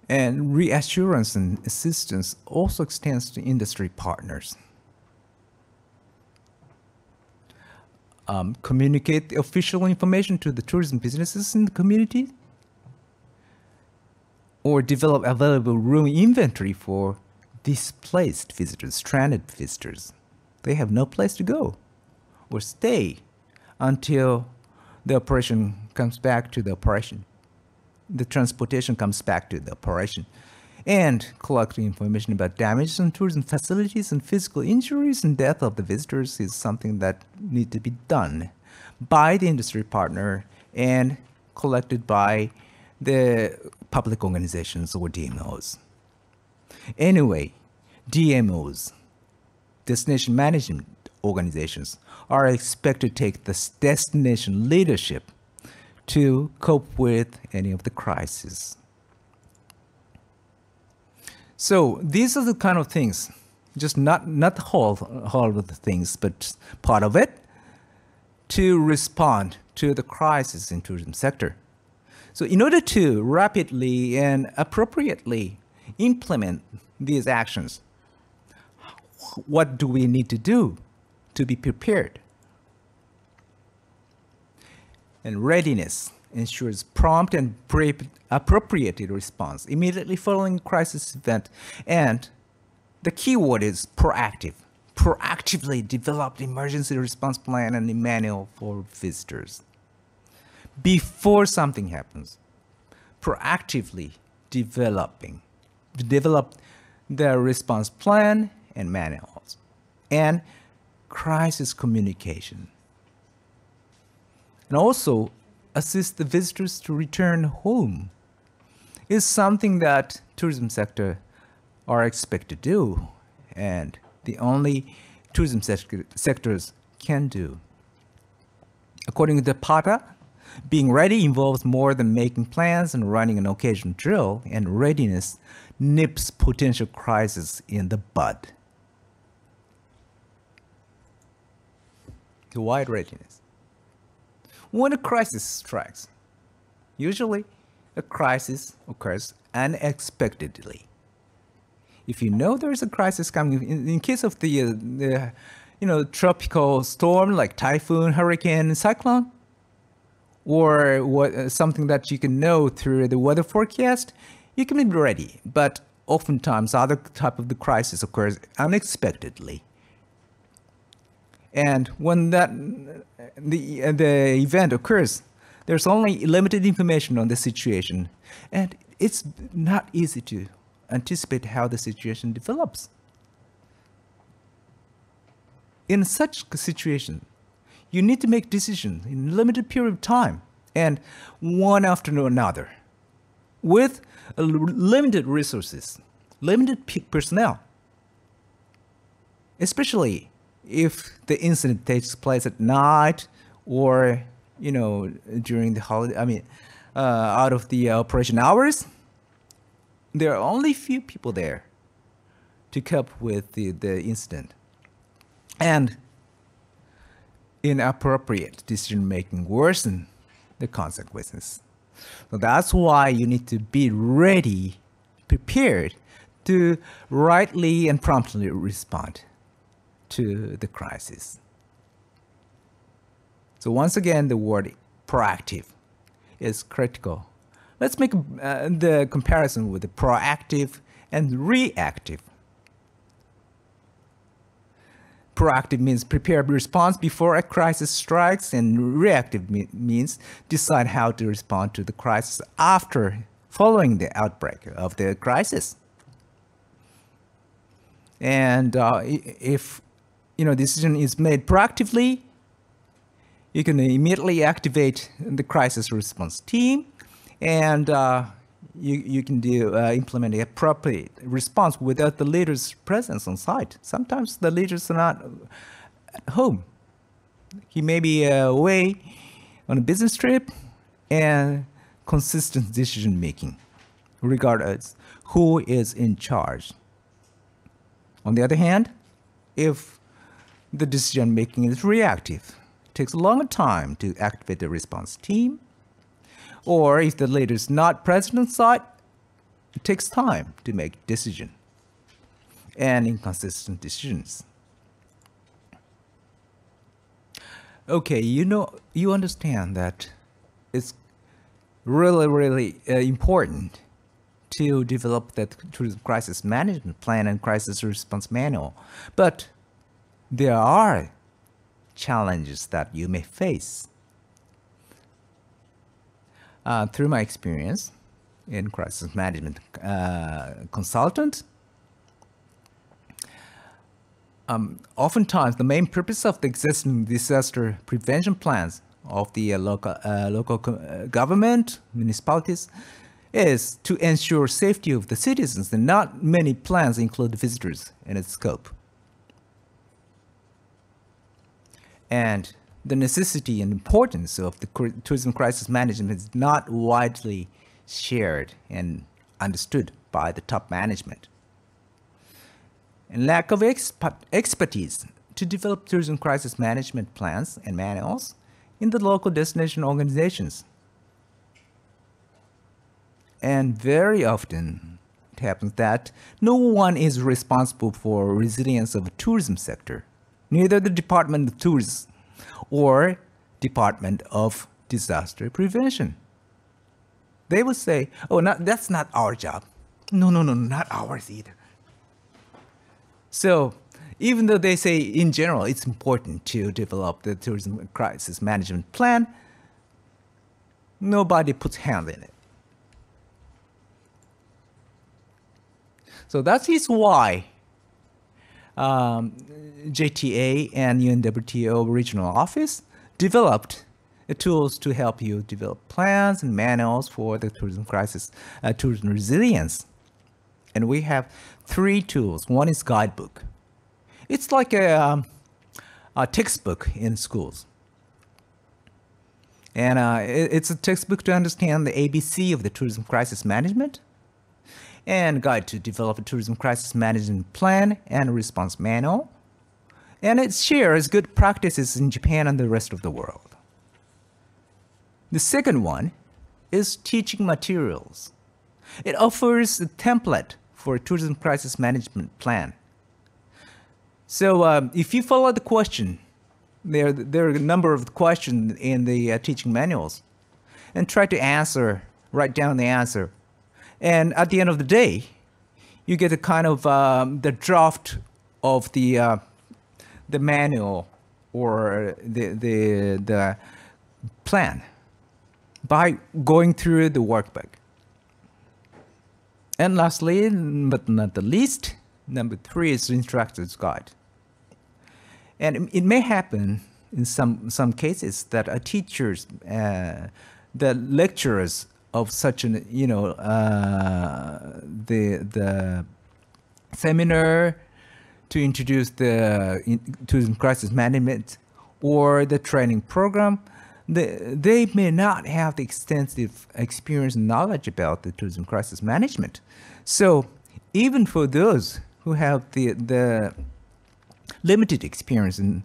Speaker 2: And reassurance and assistance also extends to industry partners. Communicate the official information to the tourism businesses in the community, or develop available room inventory for displaced visitors, stranded visitors. They have no place to go or stay until the operation comes back to the operation. The transportation comes back to the operation. And collecting information about damages on tourism facilities and physical injuries and death of the visitors is something that needs to be done by the industry partner and collected by the public organizations or DMOs. Anyway, DMOs, destination management organizations, are expected to take this destination leadership to cope with any of the crises. So these are the kind of things, just not the whole of the things, but part of it, to respond to the crisis in tourism sector. So in order to rapidly and appropriately implement these actions, what do we need to do to be prepared? And readiness ensures prompt and appropriate response immediately following crisis event. And the key word is proactive. Proactively develop emergency response plan and a manual for visitors. Before something happens, proactively develop the response plan and manuals and crisis communication. And also assist the visitors to return home is something that tourism sector are expected to do and the only tourism sectors can do. According to Pata, being ready involves more than making plans and running an occasional drill, and readiness nips potential crises in the bud. The wide readiness. When a crisis strikes, usually a crisis occurs unexpectedly. If you know there is a crisis coming, in case of the tropical storm like typhoon, hurricane, cyclone, or something that you can know through the weather forecast, you can be ready. But oftentimes, other type of the crisis occurs unexpectedly. And when the event occurs, there's only limited information on the situation, and it's not easy to anticipate how the situation develops. In such a situation, you need to make decisions in a limited period of time and one after another with limited resources, limited personnel, especially if the incident takes place at night or during the holiday, out of the operation hours. There are only few people there to cope with the incident. And inappropriate decision-making worsen the consequences. So that's why you need to be ready, prepared to rightly and promptly respond to the crisis. So once again, the word proactive is critical. Let's make the comparison with the proactive and reactive. Proactive means prepare a response before a crisis strikes, and reactive means decide how to respond to the crisis following the outbreak of the crisis. And if decision is made proactively, you can immediately activate the crisis response team, and you can implement an appropriate response without the leader's presence on site. Sometimes the leaders are not at home. He may be away on a business trip, and consistent decision making, regardless who is in charge. On the other hand, if the decision making is reactive, it takes a longer time to activate the response team, or if the leader is not present on site, it takes time to make decision and inconsistent decisions. Okay, you understand that it's really important to develop that crisis management plan and crisis response manual. But there are challenges that you may face. Through my experience in crisis management consultant, oftentimes the main purpose of the existing disaster prevention plans of the local government, municipalities, is to ensure safety of the citizens, and not many plans include visitors in its scope. And the necessity and importance of the tourism crisis management is not widely shared and understood by the top management. And lack of expertise to develop tourism crisis management plans and manuals in the local destination organizations. And very often it happens that no one is responsible for resilience of the tourism sector, neither the Department of Tourism or Department of Disaster Prevention. They will say, oh, that's not our job. No, not ours either. So even though they say in general it's important to develop the tourism crisis management plan, nobody puts hand in it. So that is why JTA and UNWTO regional office developed tools to help you develop plans and manuals for the tourism crisis, tourism resilience. And we have 3 tools. One is Guidebook. It's like a textbook in schools. And it's a textbook to understand the ABC of the tourism crisis management, and guide to develop a tourism crisis management plan and response manual. And it shares good practices in Japan and the rest of the world. The second one is teaching materials. It offers a template for a tourism crisis management plan. So if you follow the question, there are a number of questions in the teaching manuals, and try to answer, write down the answer. And at the end of the day, you get a kind of the draft of the manual or the plan by going through the workbook. And lastly, but not the least, number 3 is the instructor's guide. And it may happen in some cases that teachers, the lecturers of such an, the seminar to introduce the tourism crisis management or the training program, they may not have the extensive experience and knowledge about the tourism crisis management. So even for those who have the limited experience and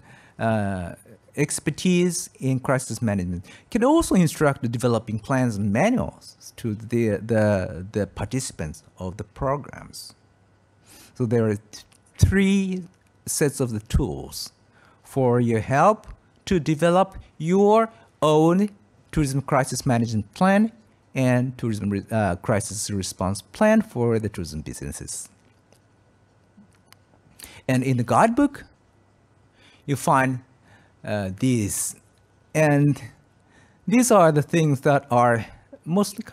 Speaker 2: expertise in crisis management, can also instruct the developing plans and manuals to the participants of the programs. So there are 3 sets of the tools for your help to develop your own tourism crisis management plan and tourism crisis response plan for the tourism businesses. And in the guidebook, you find these. And these are the things that are mostly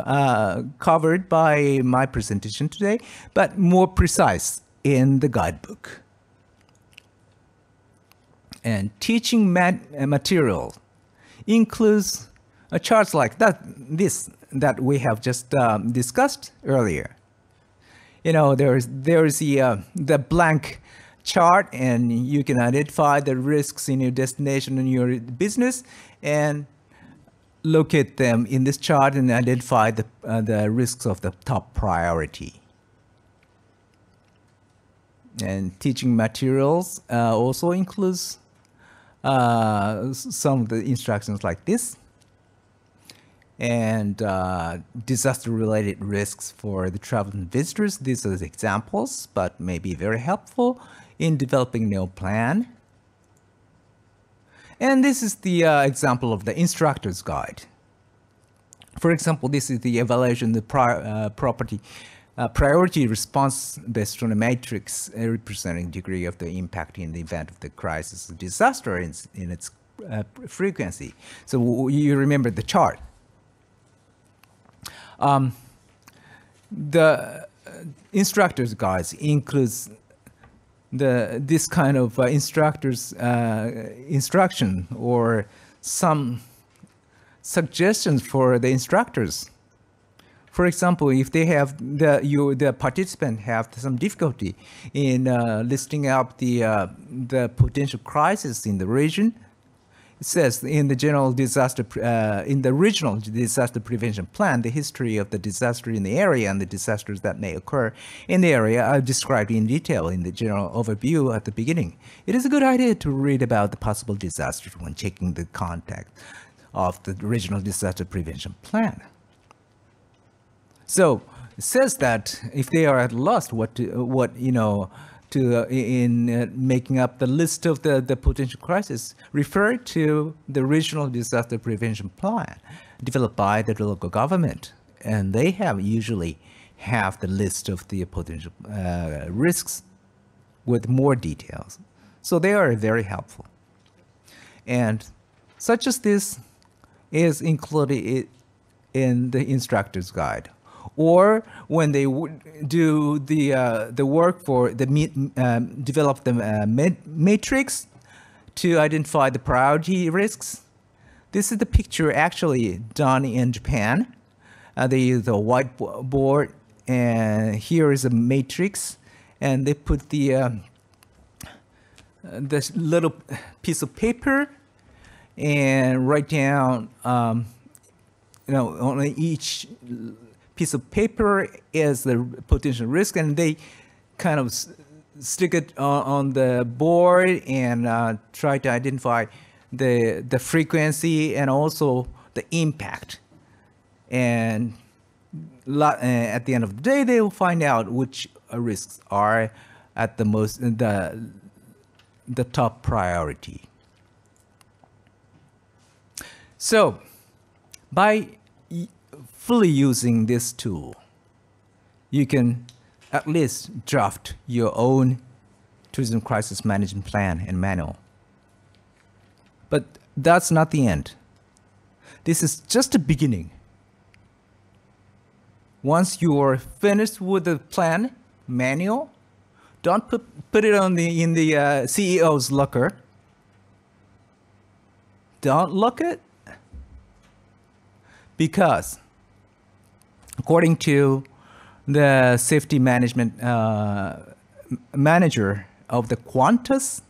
Speaker 2: covered by my presentation today, but more precise in the guidebook. And teaching material includes charts like this that we have just discussed earlier. There's the blank chart, and you can identify the risks in your destination and your business and locate them in this chart and identify the risks of the top priority. And teaching materials also includes some of the instructions like this, and disaster-related risks for the traveling visitors. These are the examples, but may be very helpful in developing new plan. And this is the example of the instructor's guide. For example, this is the evaluation of the property priority response based on a matrix representing degree of the impact in the event of the crisis or disaster in its frequency. So you remember the chart. The instructor's guides includes this kind of instructor's instruction or some suggestions for the instructors. For example, if they have the participant have some difficulty in listing up the potential crisis in the region, it says in the general disaster in the regional disaster prevention plan, the history of the disaster in the area and the disasters that may occur in the area are described in detail in the general overview at the beginning. It is a good idea to read about the possible disasters when checking the context of the regional disaster prevention plan. So it says that if they are at loss, in making up the list of the potential crises, refer to the regional disaster prevention plan developed by the local government, and they usually have the list of the potential risks with more details. So they are very helpful, and such as this is included in the instructor's guide. Or when they do the work for develop the matrix to identify the priority risks. This is the picture actually done in Japan. They use a whiteboard, and here is a matrix, and they put this little piece of paper and write down, on each piece of paper is the potential risk, and they kind of stick it on the board and try to identify the frequency and also the impact. And at the end of the day, they will find out which risks are at the top priority. So by fully using this tool, you can at least draft your own tourism crisis management plan and manual. But that's not the end. This is just the beginning. Once you are finished with the plan manual, don't put it in the CEO's locker. Don't look at it, because according to the safety management manager of the Qantas,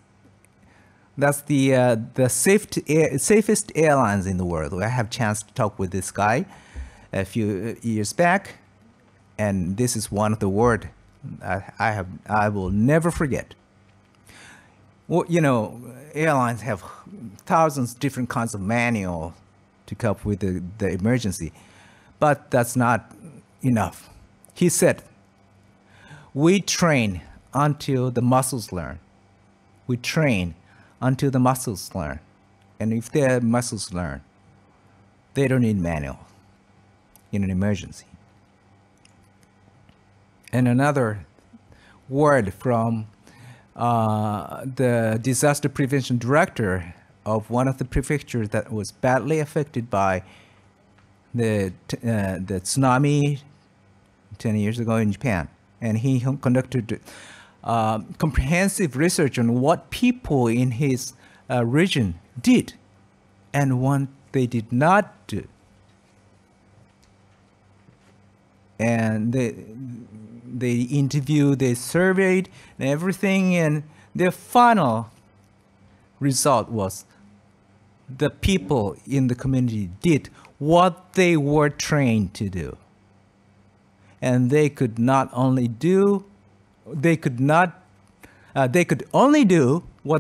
Speaker 2: that's the safest airlines in the world. I have a chance to talk with this guy a few years back, and this is one of the words I will never forget. Well, airlines have thousands of different kinds of manual to cope with the emergency, but that's not enough. He said, we train until the muscles learn. We train until the muscles learn. And if their muscles learn, they don't need manual in an emergency. And another word from the disaster prevention director of one of the prefectures that was badly affected by the tsunami 10 years ago in Japan. And he conducted comprehensive research on what people in his region did and what they did not do. And they interviewed, they surveyed and everything, and their final result was the people in the community did what they were trained to do. And they could only do what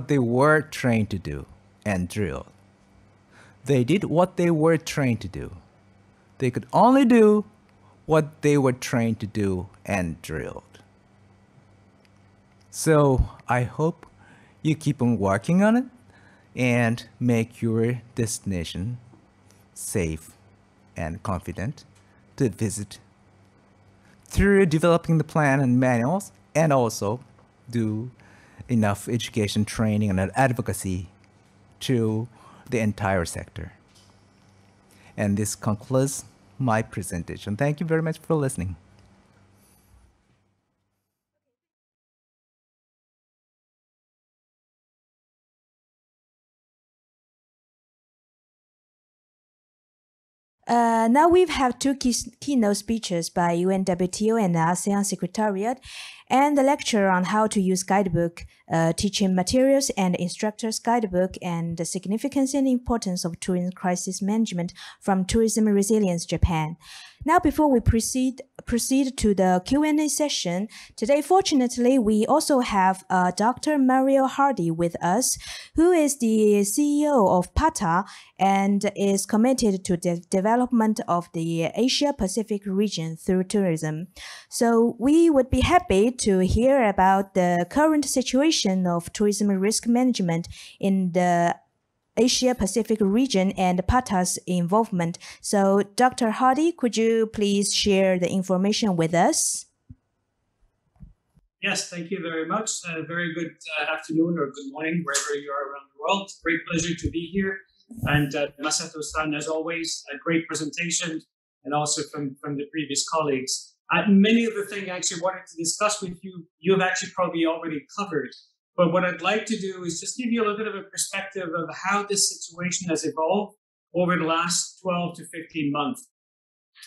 Speaker 2: they were trained to do and drilled. They did what they were trained to do. They could only do what they were trained to do and drilled. So I hope you keep on working on it and make your destination safe and confident to visit through developing the plan and manuals, and also do enough education training and advocacy to the entire sector. And this concludes my presentation. Thank you very much for listening.
Speaker 1: Now we've had two keynote speeches by UNWTO and the ASEAN Secretariat, and the lecture on how to use Guidebook, teaching materials and instructors Guidebook, and the significance and importance of tourism crisis management from Tourism Resilience Japan. Now, before we proceed to the Q&A session, today, fortunately, we also have Dr. Mario Hardy with us, who is the CEO of PATA and is committed to the development of the Asia-Pacific region through tourism. So we would be happy to hear about the current situation of tourism risk management in the Asia-Pacific region and PATA's involvement. So, Dr. Hardy, could you please share the information with us?
Speaker 3: Yes, thank you very much. Very good afternoon or good morning, wherever you are around the world. Great pleasure to be here. And Masato-san, as always, a great presentation, and also from the previous colleagues. Many of the things I actually wanted to discuss with you, you've actually probably already covered. But what I'd like to do is just give you a little bit of a perspective of how this situation has evolved over the last 12 to 15 months.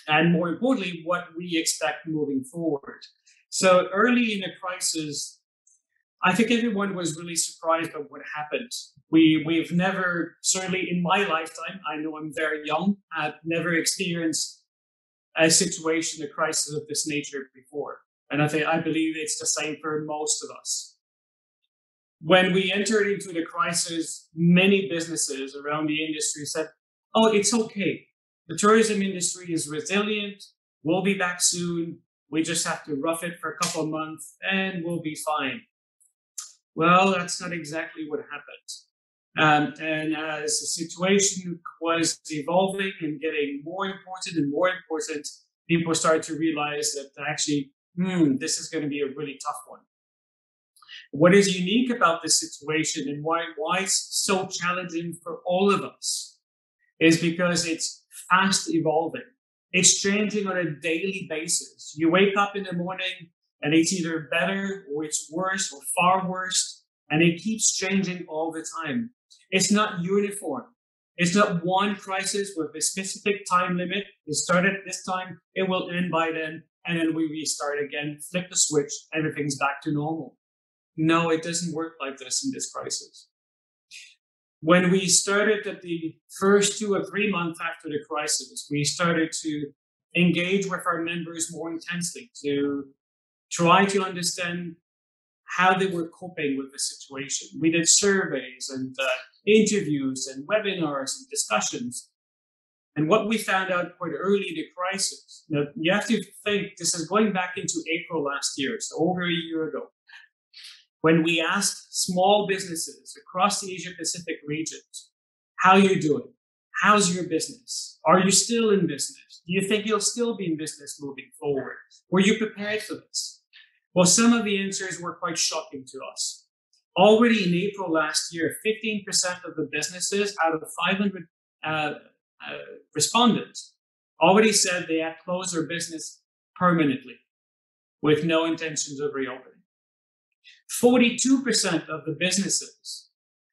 Speaker 3: And more importantly, what we expect moving forward. So early in the crisis, I think everyone was really surprised by what happened. We've never, certainly in my lifetime, I know I'm very young, I've never experienced a situation, a crisis of this nature before. And I believe it's the same for most of us. When we entered into the crisis, many businesses around the industry said, oh, it's okay. The tourism industry is resilient. We'll be back soon. We just have to rough it for a couple of months and we'll be fine. Well, that's not exactly what happened. And as the situation was evolving and getting more important and more important, people started to realize that actually, this is going to be a really tough one. What is unique about this situation and why it's so challenging for all of us is because it's fast evolving. It's changing on a daily basis. You wake up in the morning and it's either better or it's worse or far worse, and it keeps changing all the time. It's not uniform. It's not one crisis with a specific time limit. It started this time, it will end by then, and then we restart again, flip the switch, everything's back to normal. No, it doesn't work like this in this crisis. When we started at the first 2 or 3 months after the crisis, we started to engage with our members more intensely to try to understand how they were coping with the situation. We did surveys and interviews and webinars and discussions. And what we found out quite early in the crisis, you have to think this is going back into April last year, so over a year ago. When we asked small businesses across the Asia-Pacific regions, how are you doing? How's your business? Are you still in business? Do you think you'll still be in business moving forward? Were you prepared for this? Well, some of the answers were quite shocking to us. Already in April last year, 15% of the businesses out of 500 respondents already said they had closed their business permanently with no intentions of reopening. 42% of the businesses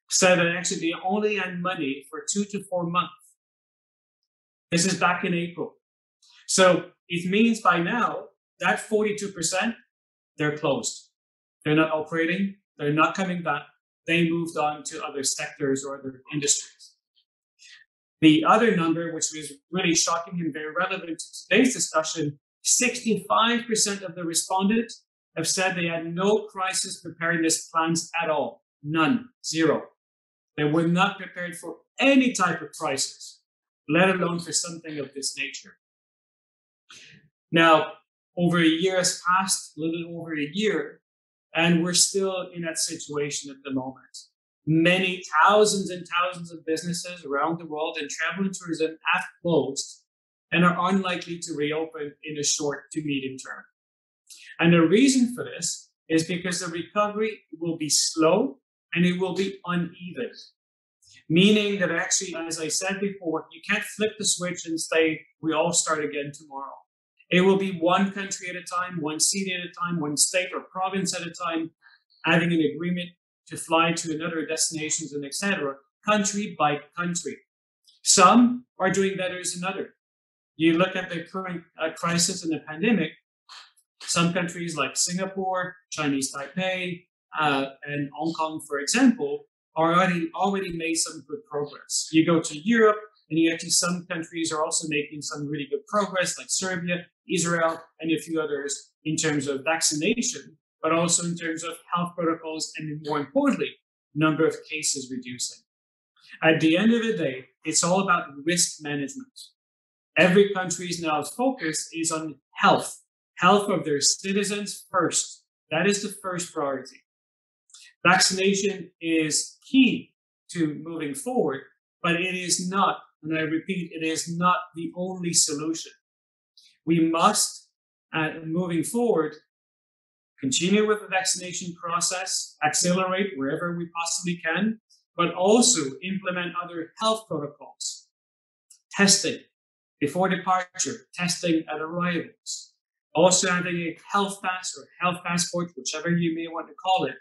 Speaker 3: said that actually they only had money for 2 to 4 months. This is back in April. So it means by now that 42%, they're closed. They're not operating. They're not coming back. They moved on to other sectors or other industries. The other number, which was really shocking and very relevant to today's discussion, 65% of the respondents have said they had no crisis preparedness plans at all. None. Zero. They were not prepared for any type of crisis, let alone for something of this nature. Now, over a year has passed, a little over a year, and we're still in that situation at the moment. Many thousands and thousands of businesses around the world in travel and tourism have closed and are unlikely to reopen in the short to medium term. And the reason for this is because the recovery will be slow and it will be uneven. Meaning that actually, as I said before, you can't flip the switch and say, we all start again tomorrow. It will be one country at a time, one city at a time, one state or province at a time, having an agreement to fly to another destinations and etc., country by country. Some are doing better than others. You look at the current crisis and the pandemic, some countries like Singapore, Chinese Taipei, and Hong Kong, for example, are already made some good progress. You go to Europe, and you actually some countries are also making some really good progress, like Serbia, Israel, and a few others in terms of vaccination, but also in terms of health protocols, and more importantly, number of cases reducing. At the end of the day, it's all about risk management. Every country's now focus is on health of their citizens first. That is the first priority. Vaccination is key to moving forward, but it is not, and I repeat, it is not the only solution. We must, moving forward, continue with the vaccination process, accelerate wherever we possibly can, but also implement other health protocols, testing before departure, testing at arrivals, also having a health pass or health passport, whichever you may want to call it,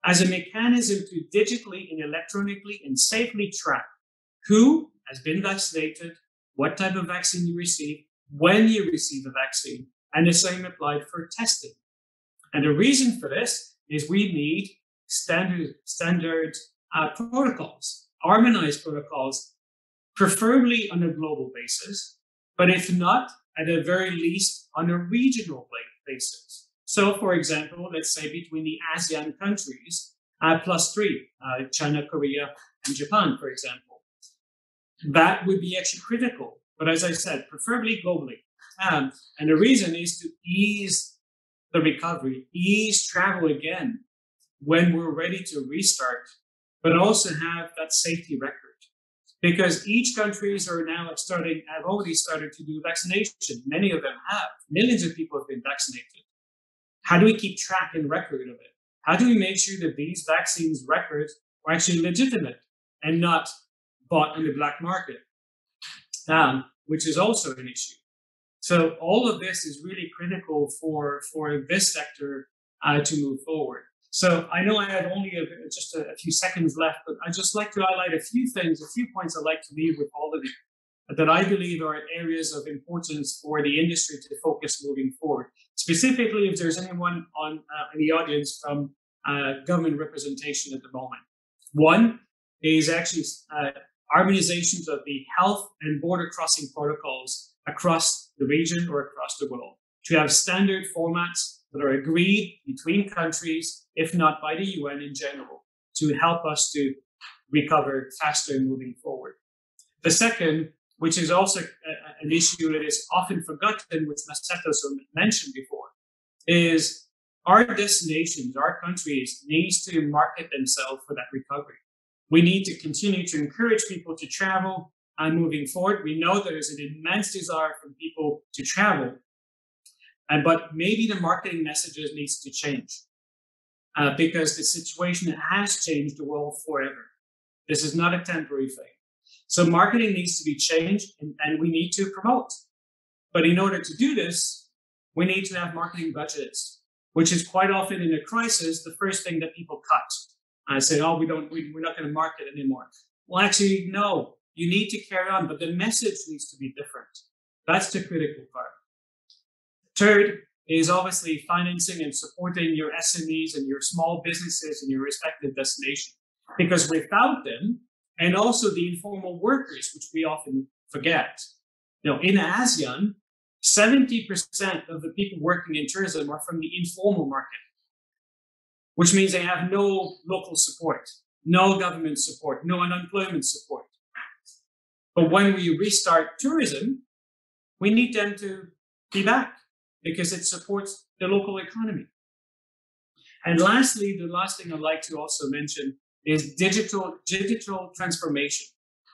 Speaker 3: as a mechanism to digitally and electronically and safely track who has been vaccinated, what type of vaccine you receive, when you receive a vaccine, and the same applied for testing. And the reason for this is we need standard protocols, harmonized protocols, preferably on a global basis, but if not, at the very least on a regional basis. So, for example, let's say between the ASEAN countries, +3, China, Korea, and Japan, for example. That would be actually critical. But as I said, preferably globally. And the reason is to ease the recovery, ease travel again when we're ready to restart, but also have that safety record. Because each countries are now have already started to do vaccination. Many of them have. Millions of people have been vaccinated. How do we keep track and record of it? How do we make sure that these vaccines records are actually legitimate and not bought in the black market, which is also an issue. So all of this is really critical for this sector to move forward. So I know I have only just a few seconds left, but I'd just like to highlight a few things, a few points I'd like to leave with all of you that I believe are areas of importance for the industry to focus moving forward. Specifically, if there's anyone in the audience from government representation at the moment. One is actually harmonizations of the health and border crossing protocols across the region or across the world, to have standard formats that are agreed between countries, if not by the UN in general, to help us to recover faster moving forward. The second, which is also an issue that is often forgotten, which Masato mentioned before, is our destinations, our countries needs to market themselves for that recovery. We need to continue to encourage people to travel and moving forward. We know there is an immense desire from people to travel, but maybe the marketing messages needs to change because the situation has changed the world forever. This is not a temporary thing. So marketing needs to be changed and we need to promote. But in order to do this, we need to have marketing budgets, which is quite often in a crisis, the first thing that people cut. I say, oh, we're not going to market anymore. Well, actually, no, you need to carry on, but the message needs to be different. That's the critical part. Third is obviously financing and supporting your SMEs and your small businesses in your respective destination. Because without them, and also the informal workers, which we often forget. In ASEAN, 70% of the people working in tourism are from the informal market, which means they have no local support, no government support, no unemployment support. But when we restart tourism, we need them to be back because it supports the local economy. And lastly, the last thing I'd like to also mention is digital transformation,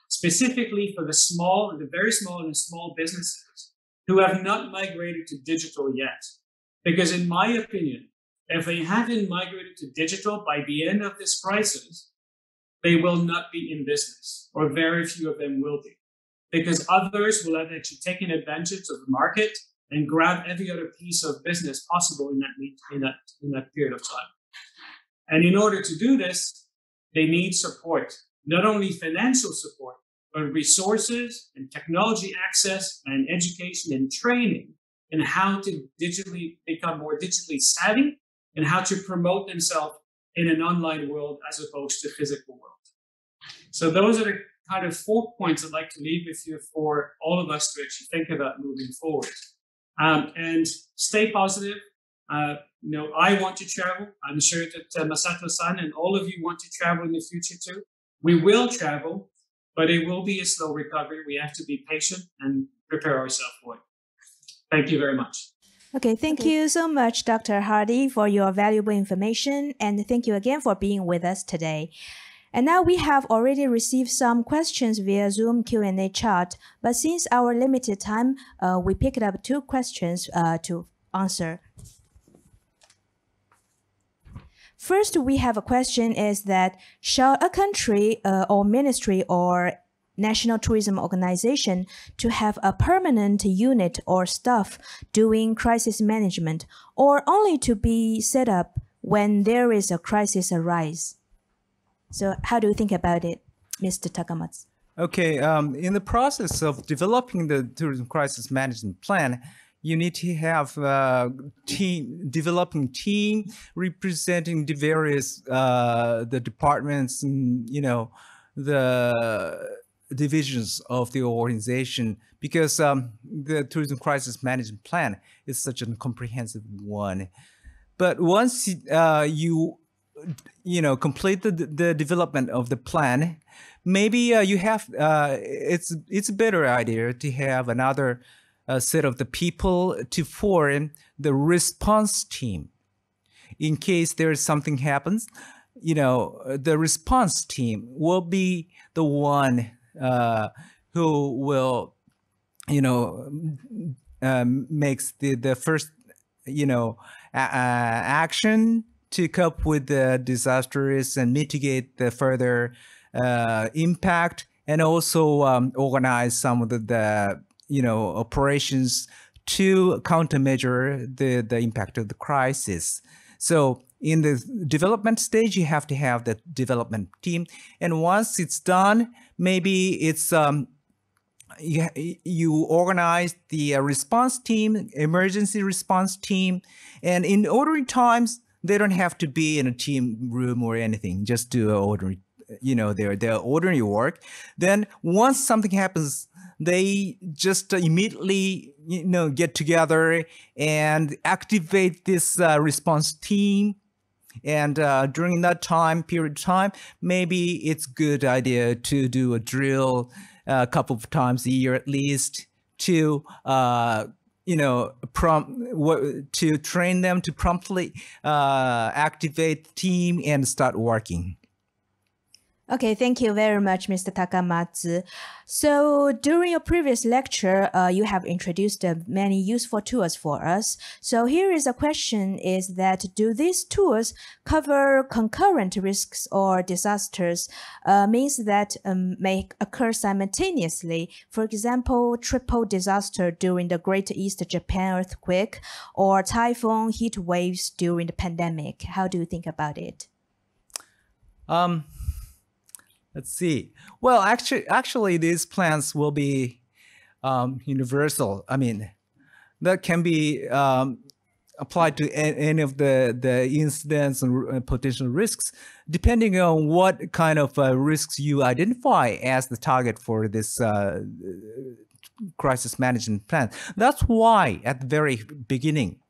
Speaker 3: specifically for the very small and the small businesses who have not migrated to digital yet. Because in my opinion, if they haven't migrated to digital by the end of this crisis, they will not be in business, or very few of them will be, because others will have actually taken advantage of the market and grab every other piece of business possible in that period of time. And in order to do this, they need support, not only financial support, but resources and technology access and education and training and how to digitally become more digitally savvy and how to promote themselves in an online world as opposed to physical world. So those are the kind of 4 points I'd like to leave with you for all of us to actually think about moving forward. And stay positive. I want to travel. I'm sure that Masato-san and all of you want to travel in the future too. We will travel, but it will be a slow recovery. We have to be patient and prepare ourselves for it. Thank you very much.
Speaker 1: Okay, thank you so much, Dr. Hardy, for your valuable information, and thank you again for being with us today. And now we have already received some questions via Zoom Q&A chat, but since our limited time, we picked up 2 questions to answer. First, we have a question is that, shall a country or ministry or national tourism organization to have a permanent unit or staff doing crisis management, or only to be set up when there is a crisis arise? So how do you think about it, Mr. Takamatsu?
Speaker 2: Okay, in the process of developing the tourism crisis management plan, you need to have developing team representing the various the departments and the divisions of the organization, because the tourism crisis management plan is such a comprehensive one. But once you complete the development of the plan, maybe you have it's a better idea to have another set of the people to form the response team. In case there is something happens, the response team will be the one who will makes the first action to cope with the disasters and mitigate the further impact, and also organize some of the operations to countermeasure the impact of the crisis. So in the development stage, you have to have the development team, and once it's done, maybe it's you organize the response team, emergency response team, and in ordinary times, they don't have to be in a team room or anything, just do ordinary, their ordinary work. Then once something happens, they just immediately, get together and activate this response team. And during that period of time, maybe it's a good idea to do a drill a couple of times a year at least to to train them to promptly activate the team and start working.
Speaker 1: Okay, thank you very much, Mr. Takamatsu. So during your previous lecture, you have introduced many useful tools for us. So here is a question, is that do these tools cover concurrent risks or disasters, means that may occur simultaneously? For example, triple disaster during the Great East Japan earthquake or typhoon heat waves during the pandemic. How do you think about it?
Speaker 2: Let's see. Well, actually, these plans will be universal. I mean, that can be applied to any of the incidents and potential risks, depending on what kind of risks you identify as the target for this crisis management plan. That's why at the very beginning,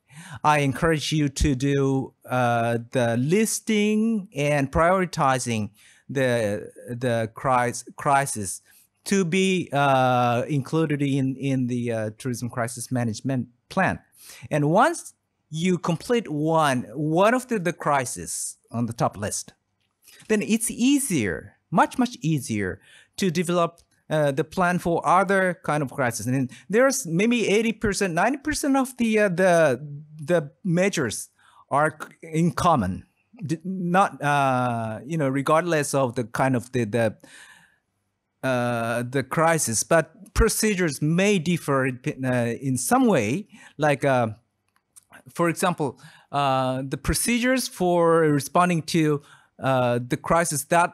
Speaker 2: I encourage you to do the listing and prioritizing the crisis to be included in the tourism crisis management plan. And once you complete one of the crises on the top list, then it's easier, much easier to develop the plan for other kind of crisis. And there's maybe 80%, 90% of the measures are in common, not regardless of the kind of the crisis, but procedures may differ in some way. Like, for example, the procedures for responding to the crisis that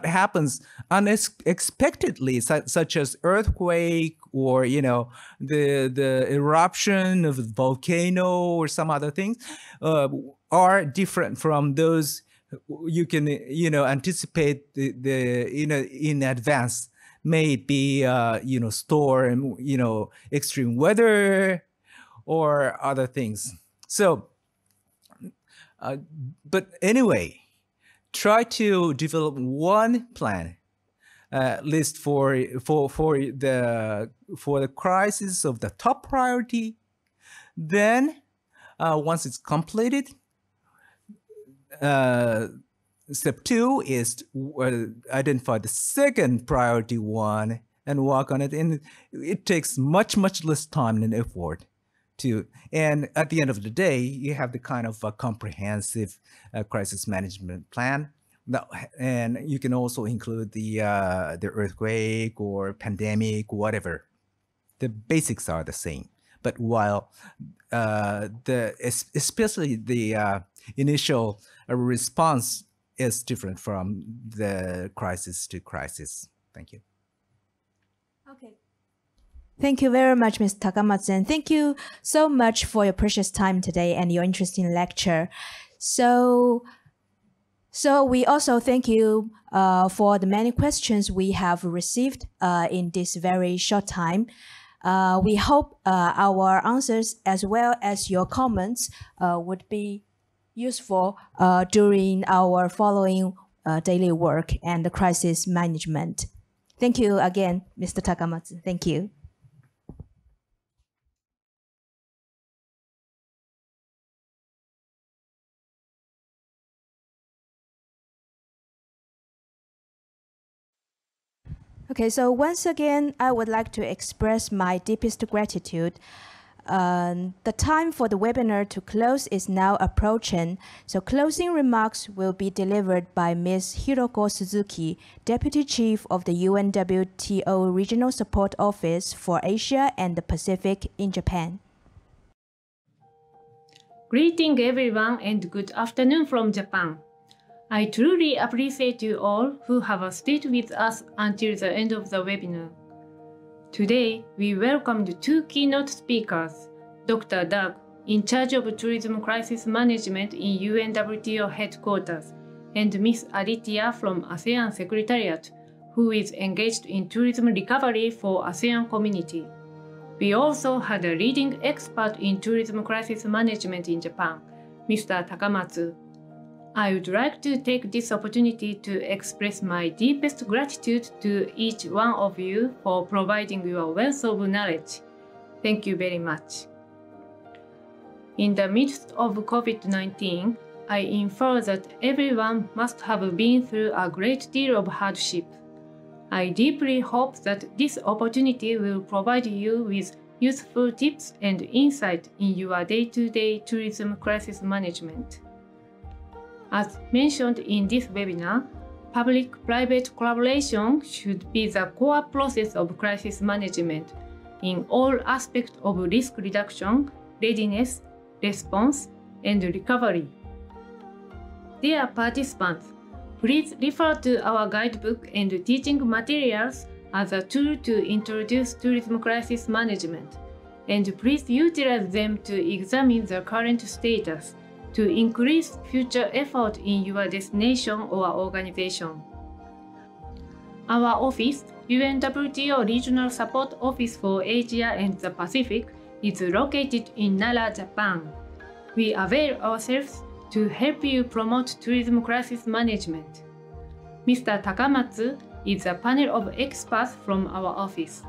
Speaker 2: happens unexpectedly, such as earthquake or the eruption of a volcano or some other things, are different from those you can anticipate in advance. May it be storm, extreme weather, or other things. So. But anyway, try to develop one plan, at least for the crisis of the top priority. Then, once it's completed, step 2 is to identify the second priority one and work on it. And it takes much less time and effort. And at the end of the day, you have the kind of a comprehensive crisis management plan, and you can also include the earthquake or pandemic, whatever. The basics are the same, but while especially the initial response is different from the crisis to crisis. Thank you.
Speaker 1: Okay. Thank you very much, Ms. Takamatsu, and thank you so much for your precious time today and your interesting lecture. So we also thank you for the many questions we have received in this very short time. We hope our answers as well as your comments would be useful during our following daily work and the crisis management. Thank you again, Mr. Takamatsu. Thank you. Okay, so once again, I would like to express my deepest gratitude. The time for the webinar to close is now approaching, so closing remarks will be delivered by Ms. Hiroko Suzuki, Deputy Chief of the UNWTO Regional Support Office for Asia and the Pacific in Japan.
Speaker 4: Greeting everyone and good afternoon from Japan. I truly appreciate you all who have stayed with us until the end of the webinar. Today, we welcomed 2 keynote speakers, Dr. Doug, in charge of tourism crisis management in UNWTO headquarters, and Ms. Aditya from ASEAN Secretariat, who is engaged in tourism recovery for ASEAN community. We also had a leading expert in tourism crisis management in Japan, Mr. Takamatsu. I would like to take this opportunity to express my deepest gratitude to each one of you for providing your wealth of knowledge. Thank you very much. In the midst of COVID-19, I infer that everyone must have been through a great deal of hardship. I deeply hope that this opportunity will provide you with useful tips and insight in your day-to-day tourism crisis management. As mentioned in this webinar, public-private collaboration should be the core process of crisis management in all aspects of risk reduction, readiness, response, and recovery. Dear participants, please refer to our guidebook and teaching materials as a tool to introduce tourism crisis management, and please utilize them to examine the current status to increase future effort in your destination or organization. Our office, UNWTO Regional Support Office for Asia and the Pacific, is located in Nara, Japan. We avail ourselves to help you promote tourism crisis management. Mr. Takamatsu is a panel of experts from our office.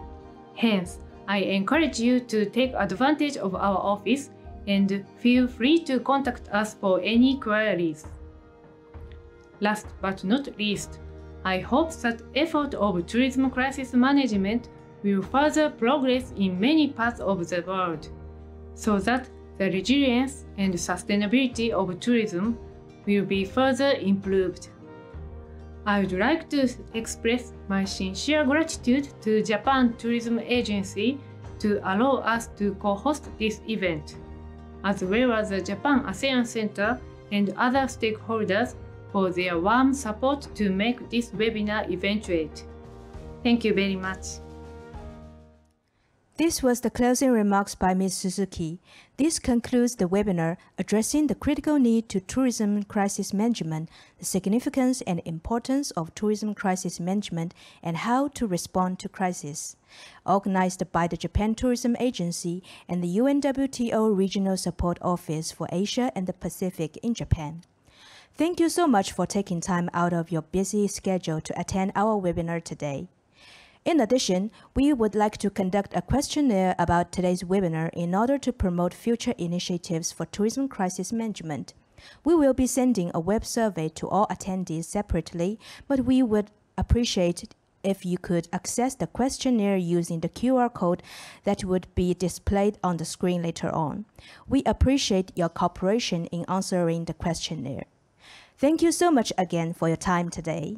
Speaker 4: Hence, I encourage you to take advantage of our office and feel free to contact us for any queries. Last but not least, I hope that effort of tourism crisis management will further progress in many parts of the world, so that the resilience and sustainability of tourism will be further improved. I would like to express my sincere gratitude to Japan Tourism Agency to allow us to co-host this event, as well as the Japan ASEAN Center and other stakeholders for their warm support to make this webinar eventuate. Thank you very much.
Speaker 1: This was the closing remarks by Ms. Suzuki. This concludes the webinar addressing the critical need to tourism crisis management, the significance and importance of tourism crisis management, and how to respond to crisis. Organized by the Japan Tourism Agency and the UNWTO Regional Support Office for Asia and the Pacific in Japan. Thank you so much for taking time out of your busy schedule to attend our webinar today. In addition, we would like to conduct a questionnaire about today's webinar in order to promote future initiatives for tourism crisis management. We will be sending a web survey to all attendees separately, but we would appreciate if you could access the questionnaire using the QR code that would be displayed on the screen later on. We appreciate your cooperation in answering the questionnaire. Thank you so much again for your time today.